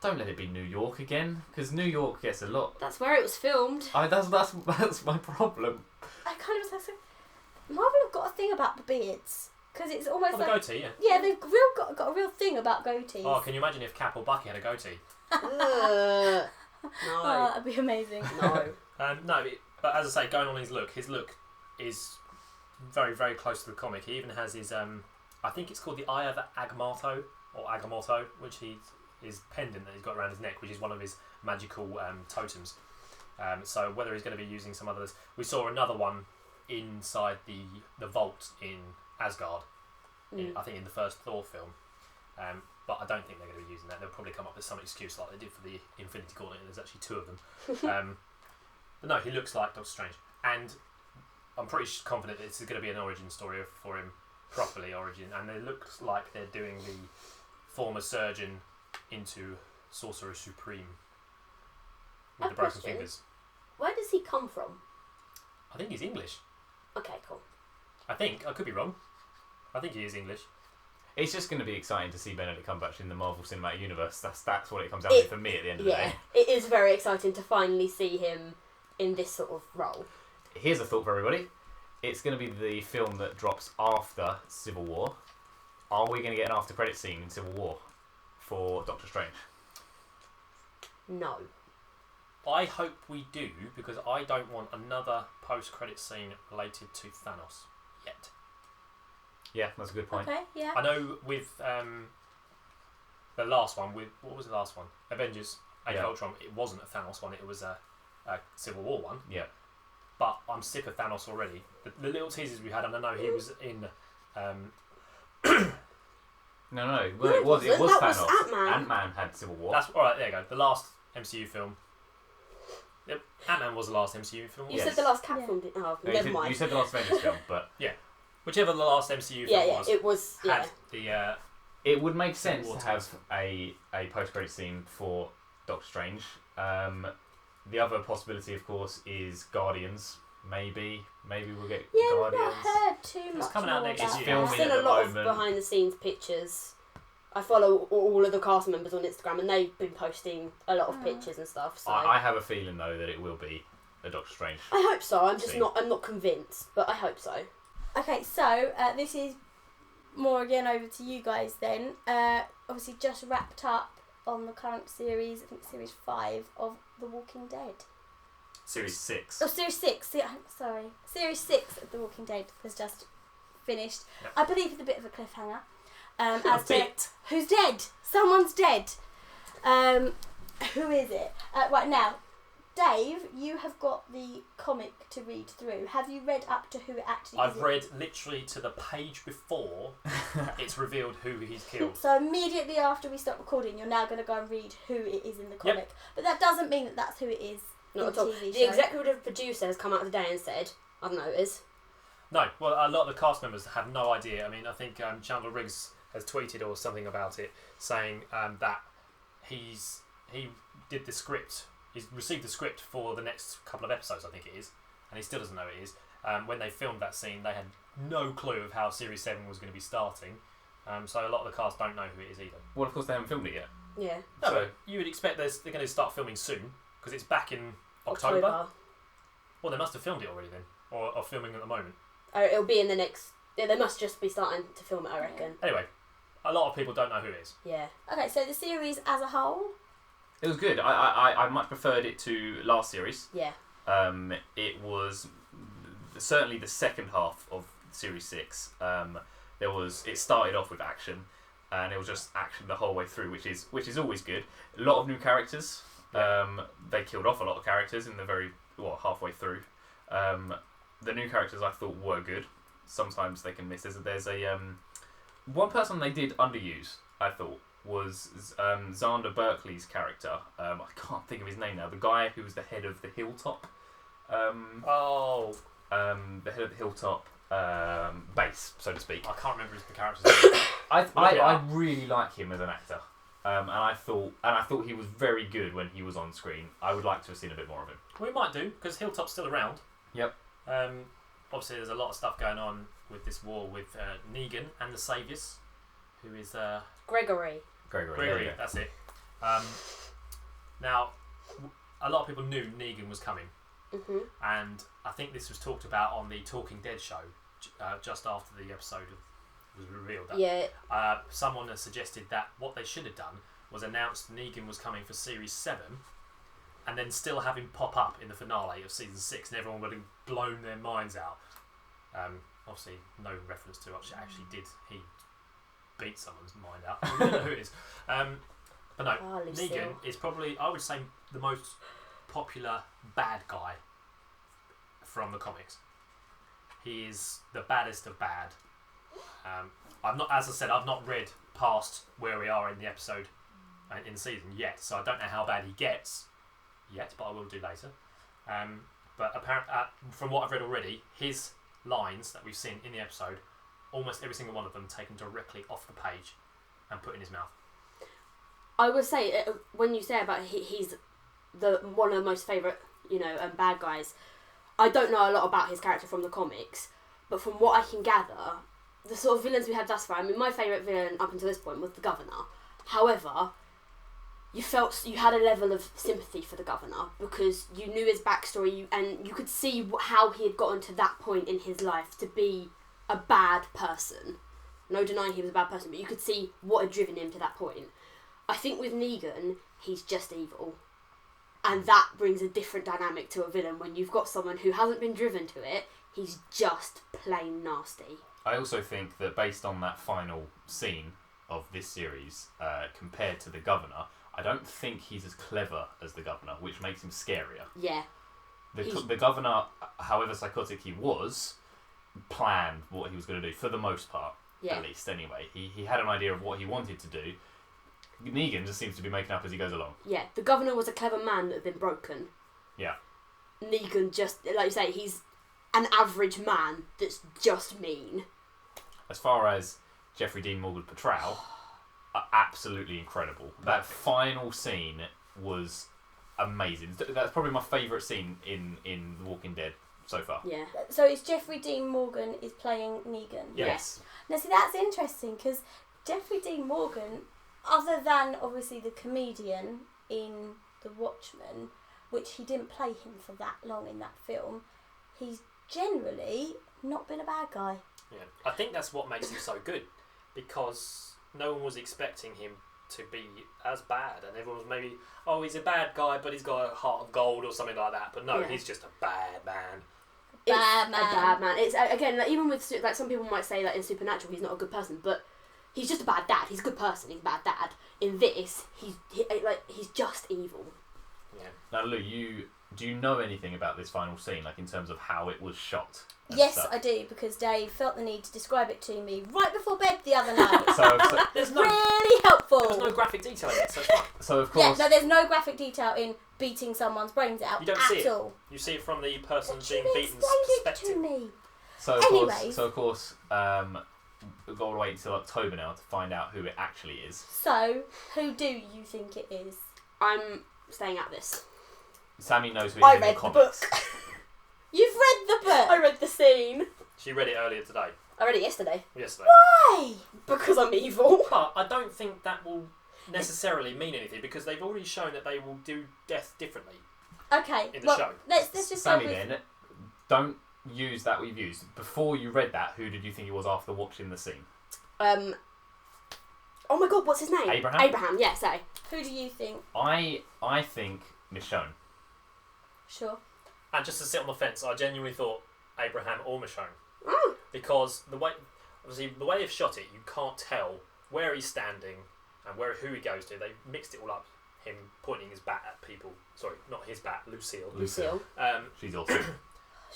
let it be New York again, because New York gets a lot. That's where it was filmed. That's my problem. I kind of was like, Marvel have got a thing about the beards, because it's almost the like goatee. Yeah, they've got a real thing about goatees. Oh, can you imagine if Cap or Bucky had a goatee? No. Oh, that'd be amazing. No. But as I say, going on his look is very, very close to the comic. He even has his, I think it's called the Eye of Agamotto, which his pendant that he's got around his neck, which is one of his magical totems. So whether he's going to be using some others, we saw another one inside the vault in Asgard. I think in the first Thor film. But I don't think they're going to be using that. They'll probably come up with some excuse like they did for the Infinity Gauntlet. There's actually 2 of them. But no, he looks like Doctor Strange, and I'm pretty confident this is going to be an origin story for him, properly origin, and it looks like they're doing the former surgeon into Sorcerer Supreme with the broken fingers. Where does he come from? I think he's English. Okay, cool. I could be wrong. I think he is English. It's just going to be exciting to see Benedict Cumberbatch in the Marvel Cinematic Universe. That's what it comes down to for me at the end of the day. Yeah, it is very exciting to finally see him in this sort of role. Here's a thought for everybody. It's going to be the film that drops after Civil War. Are we going to get an after-credit scene in Civil War for Doctor Strange? No. I hope we do, because I don't want another post-credit scene related to Thanos yet. Yeah, that's a good point. Okay, yeah. I know with the last one with what was the last one? Avengers Age of Yeah. Ultron. It wasn't a Thanos one. It was a Civil War one. Yeah. But I'm sick of Thanos already. The little teasers we had, and I know he was in. No, No, it it was wasn't. That was Thanos. Ant-Man. Ant-Man had Civil War. That's all right. There you go. The last MCU film. Yep, Ant-Man was the last MCU film. You Yes. said the last Capcom. Oh, No, you never said- mind. You said the last Avengers film, but Whichever the last MCU film yeah, was. it was. Yeah. Had the it would make sense War to have a post-credit scene for Doctor Strange. The other possibility, of course, is Guardians. Maybe we'll get Yeah, we've Guardians. not heard too It's much coming out more next about year. that. I've Filming seen at a the lot of moment. behind the scenes pictures. I follow all of the cast members on Instagram, and they've been posting a lot of pictures and stuff. So I have a feeling though that it will be a Doctor Strange. I hope so. I'm just See. not. I'm not convinced, but I hope so. Okay, so this is more again over to you guys then. Obviously just wrapped up on the current series, I think series 5 of The Walking Dead. Series 6. Oh, series 6, yeah, sorry. Series 6 of The Walking Dead has just finished. Yep. I believe it's a bit of a cliffhanger. A As to bit. who's dead? Someone's dead. Who is it? Right now, Dave, you have got the comic to read through. Have you read up to who it actually is? I've read literally to the page before it's revealed who he's killed. So immediately after we stop recording, you're now going to go and read who it is in the comic. But that doesn't mean that that's who it is Not in at all. the TV The show. executive producer has come out today and said, "I don't know who it is." No, well, a lot of the cast members have no idea. I mean, I think Chandler Riggs has tweeted or something about it, saying that he did the script. He's received the script for the next couple of episodes, I think it is, and he still doesn't know it is. When they filmed that scene, they had no clue of how Series 7 was going to be starting, so a lot of the cast don't know who it is either. Well, of course they haven't filmed it yet. Yeah. No, So- but you would expect they're going to start filming soon, because it's back in October. Well, they must have filmed it already then, or are filming at the moment. It'll be in the next. Yeah, they must just be starting to film it, I reckon. Anyway, a lot of people don't know who it is. Yeah. Okay, so the series as a whole. It was good. I much preferred it to last series. Yeah. It was certainly the second half of Series 6. It started off with action, and it was just action the whole way through, which is always good. A lot of new characters. They killed off a lot of characters in the halfway through. The new characters I thought were good. Sometimes they can miss. There's a one person they did underuse, I thought, was Xander Berkeley's character. I can't think of his name now. The guy who was the head of the Hilltop. Oh, The head of the Hilltop base, so to speak. I can't remember the character's name. I really like him as an actor, and I thought he was very good when he was on screen. I would like to have seen a bit more of him. We might do, because Hilltop's still around. Yep. Obviously, there's a lot of stuff going on with this war with Negan and the Saviours, who is Gregory. Gregory. Yeah. That's it. Now, a lot of people knew Negan was coming, and I think this was talked about on the Talking Dead show just after the episode was revealed. That, Yeah. someone has suggested that what they should have done was announced Negan was coming for Series 7, and then still have him pop up in the finale of Season 6, and everyone would have blown their minds out. Obviously, no reference to actually did he beat someone's mind out. I don't know who it is. But no, Oh, Lucille. Negan is probably, I would say, the most popular bad guy from the comics. He is the baddest of bad. I've not read past where we are in the episode in the season yet, so I don't know how bad he gets yet, but I will do later. But apparently, from what I've read already, his lines that we've seen in the episode, almost every single one of them taken directly off the page and put in his mouth. I would say when you say about he's the one of the most favourite, bad guys. I don't know a lot about his character from the comics, but from what I can gather, the sort of villains we had thus far. I mean, my favourite villain up until this point was the Governor. However, you felt you had a level of sympathy for the Governor because you knew his backstory and you could see how he had gotten to that point in his life to be a bad person. No denying he was a bad person, but you could see what had driven him to that point. I think with Negan, he's just evil. And that brings a different dynamic to a villain when you've got someone who hasn't been driven to it, he's just plain nasty. I also think that based on that final scene, of this series compared to the Governor, I don't think he's as clever as the Governor, which makes him scarier. Yeah. The Governor, however psychotic he was, planned what he was going to do for the most part. Yeah. At least, anyway. He had an idea of what he wanted to do. Negan just seems to be making up as he goes along. Yeah, the Governor was a clever man that had been broken. Yeah. Negan just, like you say, he's an average man that's just mean. As far as Jeffrey Dean Morgan's portrayal, absolutely incredible. That final scene was amazing. That's probably my favourite scene in The Walking Dead so far. Yeah. So it's Jeffrey Dean Morgan is playing Negan. Yes. Now see, that's interesting because Jeffrey Dean Morgan, other than obviously the comedian in The Watchmen, which he didn't play him for that long in that film, he's generally not been a bad guy. Yeah, I think that's what makes him so good, because no one was expecting him to be as bad, and everyone was maybe, oh, he's a bad guy, but he's got a heart of gold or something like that. But no, he's just a bad man. A bad man. It's again, like, even with like some people might say that in Supernatural he's not a good person, but he's just a bad dad. He's a good person. He's a bad dad. In this, he's just evil. Yeah. Now, Lou, do you know anything about this final scene, like in terms of how it was shot? Yes, stuff? I do, because Dave felt the need to describe it to me right before bed the other night. So There's no, really helpful. there's no graphic detail in it, so it's fine. So of course, Yeah, no, there's no graphic detail in beating someone's brains out You don't at see it. all. You see it from the person But being you beaten's explained it perspective. to me. So Anyways. of course, we've got to wait until October now to find out who it actually is. So, who do you think it is? I'm staying at this. Sammy knows who it is I in read the the comics. book. You've read the book. I read the scene. She read it earlier today. I read it yesterday. Why? Because I'm evil. But I don't think that will necessarily mean anything, because they've already shown that they will do death differently. Okay. In the well, show. Let's just Sammy, go with... then, don't use that we've used. Before you read that, who did you think it was after watching the scene? Oh my god, what's his name? Abraham? Abraham, yeah, say. Who do you think? I think Michonne. Sure. And just to sit on the fence, I genuinely thought Abraham or Michonne. Oh. Because the way they've shot it, you can't tell where he's standing and who he goes to. They mixed it all up. Him pointing his bat at people. Sorry, not his bat, Lucille. Lucille. She's awesome.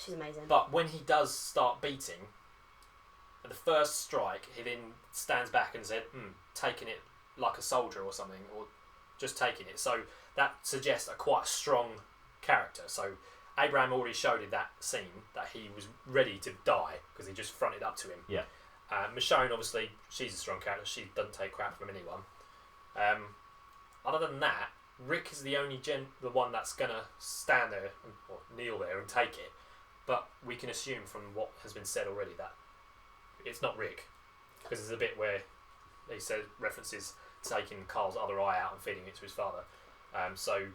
She's amazing. But when he does start beating, at the first strike, he then stands back and said, taking it like a soldier or something, or just taking it. So that suggests quite a strong character. So Abraham already showed in that scene that he was ready to die because he just fronted up to him. Yeah. Michonne, obviously, she's a strong character. She doesn't take crap from anyone. Other than that, Rick is the only the one that's going to stand there or kneel there and take it. But we can assume from what has been said already that it's not Rick, because there's a bit where he says references taking Carl's other eye out and feeding it to his father. So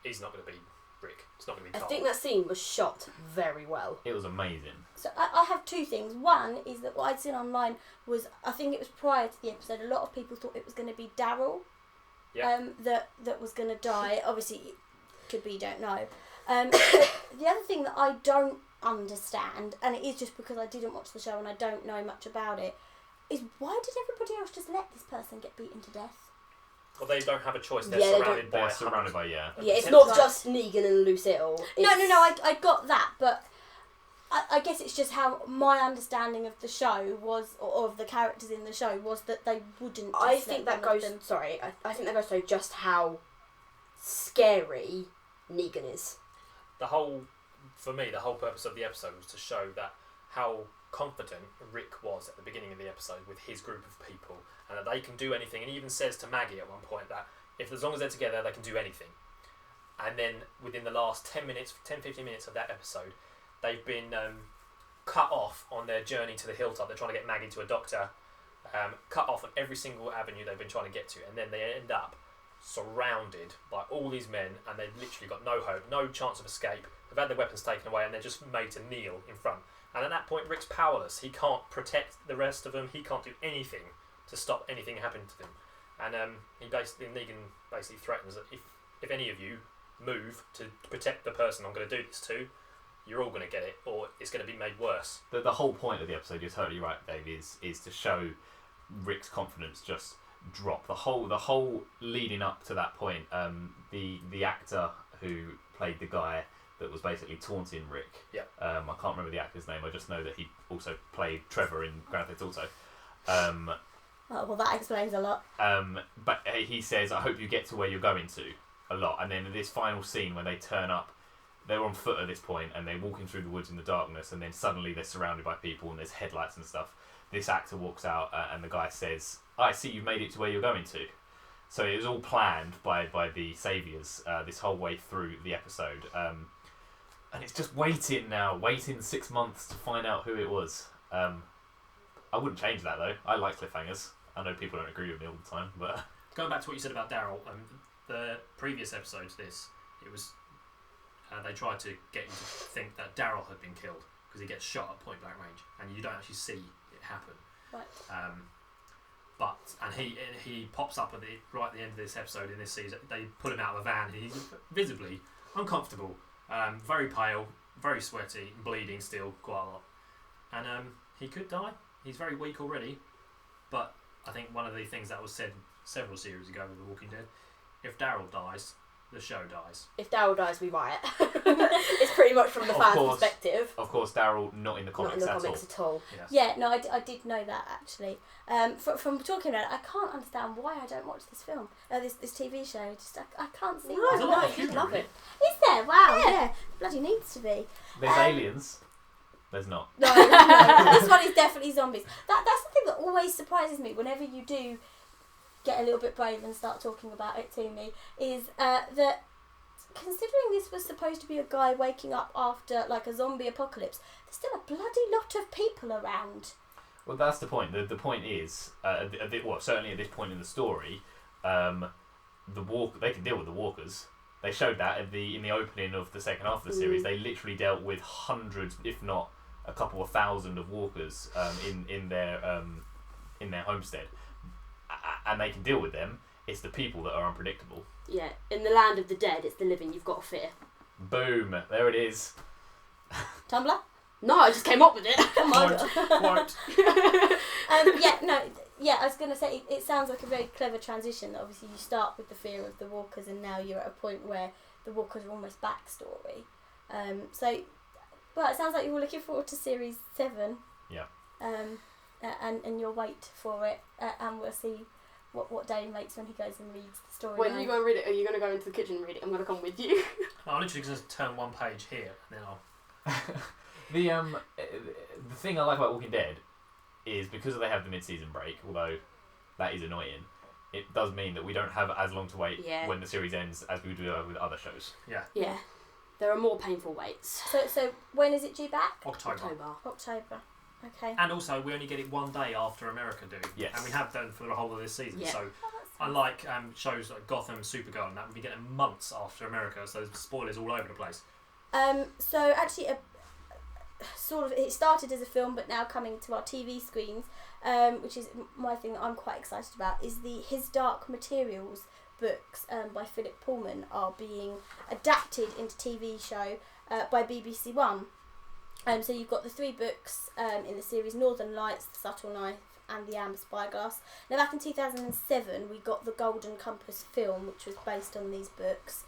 he's not going to be Rick. It's not going to be I Carl. think that scene was shot very well. It was amazing. So I have two things. One is that what I'd seen online was, I think it was prior to the episode, a lot of people thought it was going to be Daryl. Yeah. That was going to die. Obviously, it could be, don't know. But the other thing that I don't understand, and it is just because I didn't watch the show and I don't know much about it, is why did everybody else just let this person get beaten to death? Well, they don't have a choice. They're Yeah, surrounded by They're surrounded by Yeah, it's not just Negan and Lucille. No, I got that, but I guess it's just how my understanding of the show was, or of the characters in the show, was that they wouldn't just I think that goes. them. Sorry, I think that goes to just how scary Negan is. For me, the whole purpose of the episode was to show that how confident Rick was at the beginning of the episode with his group of people, and that they can do anything. And he even says to Maggie at one point that as long as they're together, they can do anything. And then within the last 10, 15 minutes of that episode, they've been cut off on their journey to the hilltop. They're trying to get Maggie to a doctor, cut off on every single avenue they've been trying to get to, and then they end up surrounded by all these men, and they've literally got no hope, no chance of escape. They've had their weapons taken away, and they're just made to kneel in front. And at that point, Rick's powerless. He can't protect the rest of them. He can't do anything to stop anything happening to them. And Negan basically threatens that if any of you move to protect the person I'm going to do this to, you're all going to get it, or it's going to be made worse. The whole point of the episode, you're totally right, Dave, is to show Rick's confidence just drop. The whole leading up to that point, the actor who played the guy that was basically taunting Rick. Yeah. I can't remember the actor's name. I just know that he also played Trevor in Grand Theft Auto. Oh, well, that explains a lot. But he says, "I hope you get to where you're going to," a lot. And then in this final scene when they turn up, they're on foot at this point and they're walking through the woods in the darkness, and then suddenly they're surrounded by people and there's headlights and stuff. This actor walks out and the guy says, "I see you've made it to where you're going to." So it was all planned by the saviours this whole way through the episode. And it's just waiting 6 months to find out who it was. I wouldn't change that though. I like cliffhangers. I know people don't agree with me all the time, but... Going back to what you said about Daryl, the previous episode to this, it was... they tried to get you to think that Daryl had been killed because he gets shot at point blank range and you don't actually see it happen. Right. And he pops up right at the end of this episode in this season. They pull him out of the van and he's visibly uncomfortable, very pale, very sweaty, bleeding still quite a lot. And he could die. He's very weak already. But I think one of the things that was said several series ago with The Walking Dead, if Daryl dies, the show dies. If Daryl dies, we riot. It's pretty much from the fans' perspective. Of course, Daryl not in the comics at all. Yes. Yeah, no, I did know that actually. From talking about it, I can't understand why I don't watch this film, this TV show. Just I can't see why. There's a lot of you'd humour love in it. Is there? Wow, yeah. Bloody needs to be. There's aliens. There's not. No, this one is definitely zombies. That's the thing that always surprises me whenever you do get a little bit brave and start talking about it to me, is that considering this was supposed to be a guy waking up after like a zombie apocalypse, there's still a bloody lot of people around. Well, that's the point. The point is, certainly at this point in the story, they can deal with the walkers. They showed that in the opening of the second half of the series. They literally dealt with hundreds, if not a couple of thousand, of walkers in their homestead, and they can deal with them. It's the people that are unpredictable. Yeah, in the land of the dead, it's the living you've got to fear. Boom! There it is. Tumblr? No, I just came up with it. Come on. Quote. I was going to say, it sounds like a very clever transition. Obviously, you start with the fear of the walkers, and now you're at a point where the walkers are almost backstory. Well, it sounds like you're all looking forward to Series 7. Yeah. And you'll wait for it, and we'll see what Dane makes when he goes and reads the story. When you go and read it, are you going to go into the kitchen and read it? I'm going to come with you. I'm literally going to turn one page here, and then I'll... The thing I like about Walking Dead is because they have the mid-season break, although that is annoying, it does mean that we don't have as long to wait when the series ends as we do with other shows. Yeah. Yeah. There are more painful waits. So when is it due back? October. Okay. And also, we only get it one day after America do. Yes. And we have done for the whole of this season. Yeah. So, unlike shows like Gotham, Supergirl and that, we get it months after America, so there's spoilers all over the place. So actually, it started as a film, but now coming to our TV screens, which is my thing that I'm quite excited about, is His Dark Materials books by Philip Pullman are being adapted into TV show by BBC One. So you've got the 3 books in the series: Northern Lights, The Subtle Knife, and The Amber Spyglass. Now, back in 2007, we got the Golden Compass film, which was based on these books,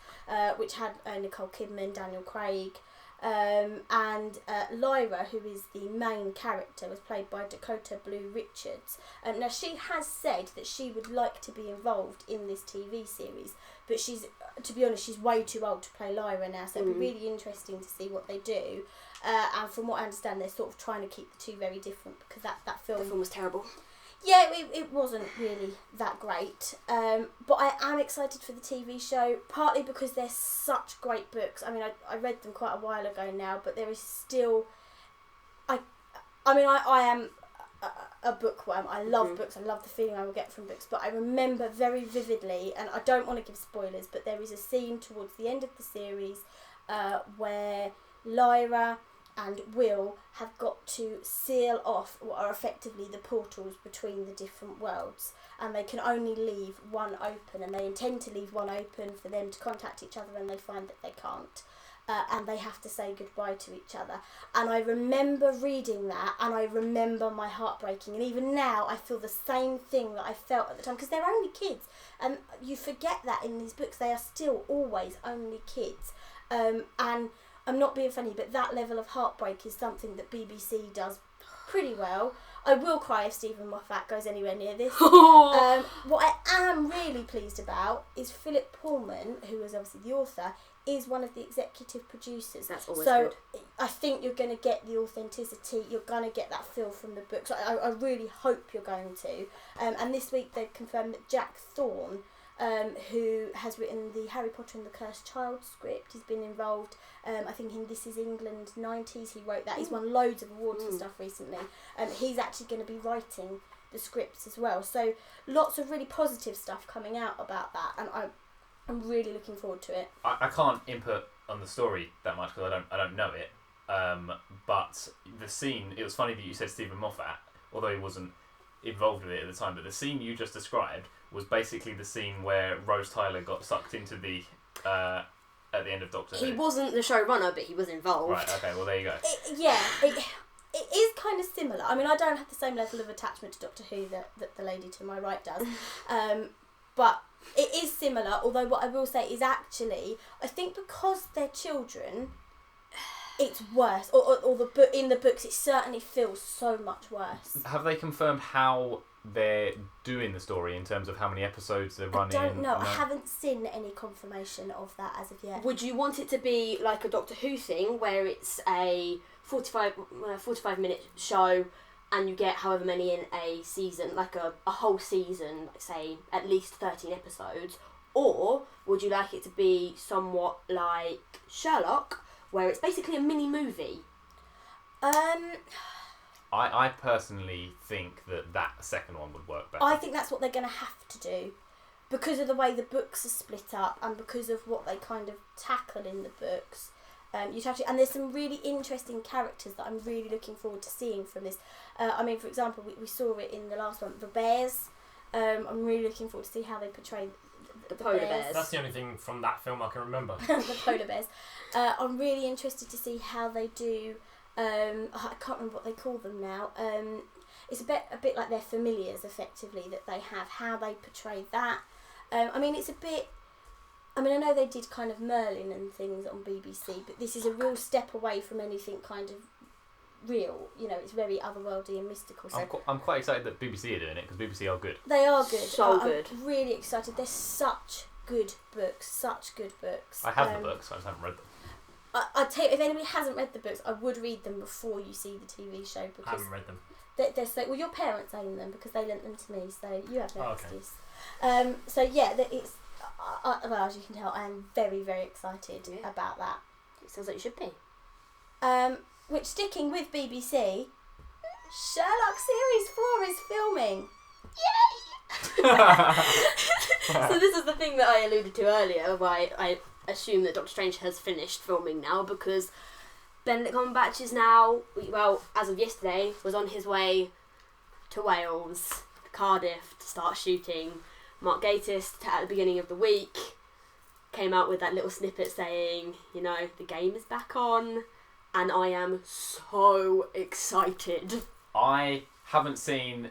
which had Nicole Kidman, Daniel Craig, and Lyra, who is the main character, was played by Dakota Blue Richards. Now, she has said that she would like to be involved in this TV series, but to be honest, she's way too old to play Lyra now, so it'd be really interesting to see what they do. And from what I understand, they're sort of trying to keep the two very different, because that film was terrible. Yeah, it wasn't really that great. But I am excited for the TV show, partly because they're such great books. I mean, I read them quite a while ago now, but there is still... I am a bookworm. I love books. I love the feeling I will get from books. But I remember very vividly, and I don't want to give spoilers, but there is a scene towards the end of the series where Lyra and Will have got to seal off what are effectively the portals between the different worlds, and they can only leave one open, and they intend to leave one open for them to contact each other, and they find that they can't. and they have to say goodbye to each other. And I remember reading that, and I remember my heart breaking. And even now, I feel the same thing that I felt at the time, because they're only kids. And you forget that in these books, they are still always only kids. And I'm not being funny, but that level of heartbreak is something that BBC does pretty well. I will cry if Stephen Moffat goes anywhere near this. What I am really pleased about is Philip Pullman, who is obviously the author, is one of the executive producers. That's always good. So I think you're going to get the authenticity, you're going to get that feel from the books. I really hope you're going to. And this week they've confirmed that Jack Thorne, who has written the Harry Potter and the Cursed Child script, he's been involved, I think in This Is England 90s, he wrote that. He's won loads of awards and stuff recently. He's actually going to be writing the scripts as well. So lots of really positive stuff coming out about that, and I'm really looking forward to it. I can't input on the story that much because I don't know it. But the scene, it was funny that you said Stephen Moffat, although he wasn't involved with it at the time. But the scene you just described was basically the scene where Rose Tyler got sucked into the at the end of Doctor Who. he wasn't the showrunner, but he was involved. Right. Okay. Well, there you go. It is kind of similar. I mean, I don't have the same level of attachment to Doctor Who that the lady to my right does, but it is similar. Although what I will say is actually, I think because they're children, it's worse. Or in the books, it certainly feels so much worse. Have they confirmed how they're doing the story in terms of how many episodes they're running? I don't know. I haven't seen any confirmation of that as of yet. Would you want it to be like a Doctor Who thing, where it's a 45 minute show, and you get however many in a season, like a whole season, like say at least 13 episodes? Or would you like it to be somewhat like Sherlock, where it's basically a mini movie? I personally think that second one would work better. I think that's what they're going to have to do, because of the way the books are split up and because of what they kind of tackle in the books. And there's some really interesting characters that I'm really looking forward to seeing from this. I mean, for example, we saw it in the last one, the bears. I'm really looking forward to see how they portray the polar bears. That's the only thing from that film I can remember. The polar bears. I'm really interested to see how they do. I can't remember what they call them now. It's a bit like their familiars, effectively, that they have, how they portray that. I mean, it's a bit... I mean, I know they did kind of Merlin and things on BBC, but this is a real step away from anything kind of real. You know, it's very otherworldly and mystical. So I'm quite excited that BBC are doing it, because BBC are good. They are good. So good. I'm really excited. They're such good books. I have the books, I just haven't read them. I tell you, if anybody hasn't read the books, I would read them before you see the TV show, because I haven't read them. They're so... Well, your parents own them because they lent them to me, so you have no excuse. Okay. So yeah, it's... well, as you can tell, I am very, very excited about that. It sounds like you should be. Which, sticking with BBC, Sherlock Series 4 is filming. So this is the thing that I alluded to earlier, why I assume that Doctor Strange has finished filming now, because Benedict Cumberbatch is now, well, as of yesterday, was on his way to Wales, Cardiff, to start shooting. Mark Gatiss, at the beginning of the week, came out with that little snippet saying, you know, the game is back on, and I am so excited. I haven't seen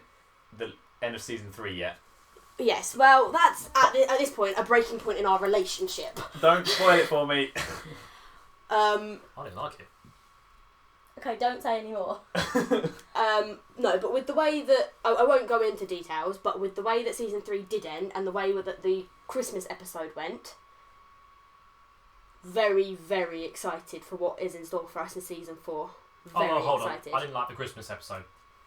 the end of season 3 yet. Yes, well, that's, at this point, a breaking point in our relationship. Don't spoil it for me. I didn't like it. Okay, don't say any more. No, but with the way that... I won't go into details, but with the way that season 3 did end, and the way that the Christmas episode went, very, very excited for what is in store for us in season 4. Very hold excited. on. I didn't like the Christmas episode.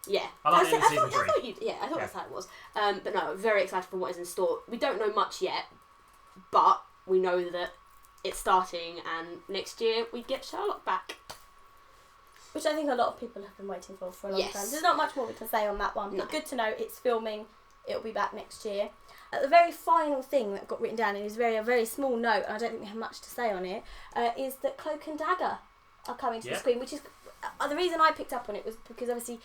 Yeah. I liked it in season 3. I thought that's how it was. But no, very excited for what is in store. We don't know much yet, but we know that it's starting, and next year we get Sherlock back. Which I think a lot of people have been waiting for a long time. There's not much more we can say on that one, but good to know it's filming. It'll be back next year. The very final thing that got written down, and it was a very small note, and I don't think we have much to say on it, is that Cloak and Dagger are coming to the screen, which is... the reason I picked up on it was because obviously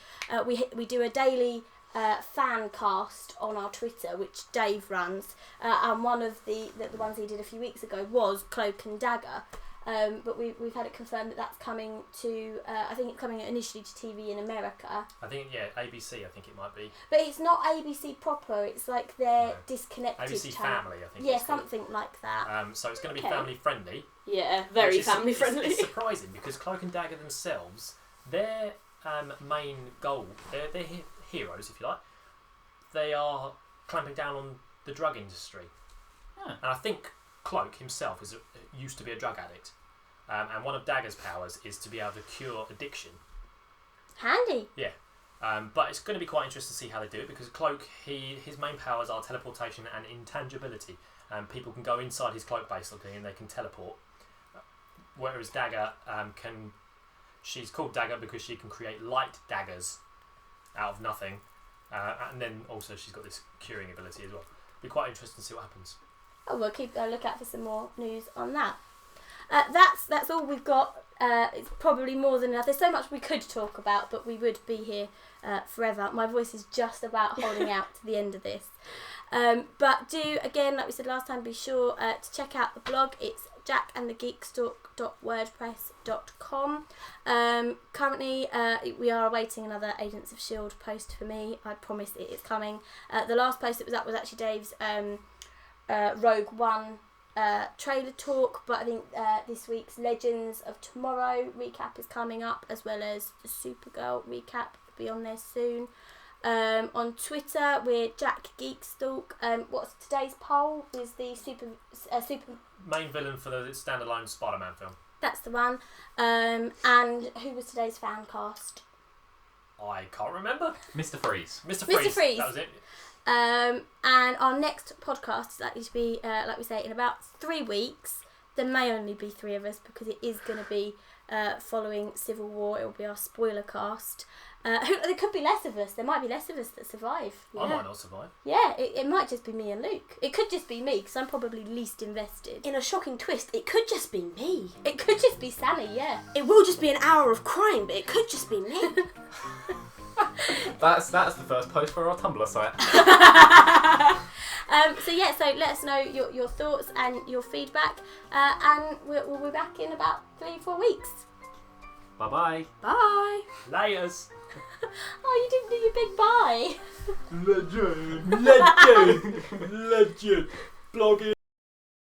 we do a daily fan cast on our Twitter, which Dave runs, and one of the ones he did a few weeks ago was Cloak and Dagger. but we've had it confirmed that that's coming to. I think it's coming initially to TV in America. I think ABC. I think it might be. But it's not ABC proper. It's like their disconnected ABC channel. Family. I think. Yeah, something like that. So it's going to be family friendly. Yeah, very family friendly. It's surprising because Cloak and Dagger themselves, their main goal, they're heroes, if you like. They are clamping down on the drug industry, and I think Cloak himself used to be a drug addict, and one of Dagger's powers is to be able to cure addiction. Handy. Yeah, but it's going to be quite interesting to see how they do it because Cloak, his main powers are teleportation and intangibility, and people can go inside his cloak basically and they can teleport. Whereas Dagger she's called Dagger because she can create light daggers out of nothing, and then also she's got this curing ability as well. Be quite interesting to see what happens. Oh, we'll keep a look out for some more news on that. That's all we've got. It's probably more than enough. There's so much we could talk about, but we would be here forever. My voice is just about holding out to the end of this. But do, again, like we said last time, be sure to check out the blog. It's jackandthegeekstalk.wordpress.com. Currently, we are awaiting another Agents of S.H.I.E.L.D. post for me. I promise it is coming. The last post that was up was actually Dave's Rogue One trailer talk, but I think this week's Legends of Tomorrow recap is coming up, as well as the Supergirl recap will be on there soon. On Twitter, we're Jack Geekstalk. What's today's poll? Is the super main villain for the standalone Spider-Man film? That's the one. And who was today's fan cast? I can't remember. Mr. Freeze. Mr. Freeze. That was it. And our next podcast is likely to be, like we say, in about 3 weeks. There may only be 3 of us because it is going to be following Civil War. It will be our spoiler cast. There could be less of us. There might be less of us that survive. Yeah. I might not survive. Yeah, it might just be me and Luke. It could just be me because I'm probably least invested. In a shocking twist, it could just be me. It could just be Sally, yeah. It will just be an hour of crime, but it could just be me. That's the first post for our Tumblr site. So let us know your thoughts and your feedback, and we'll be back in about 3-4 weeks. Bye-bye. Bye. Layers. Oh, you didn't do your big bye. Legend. Blogging.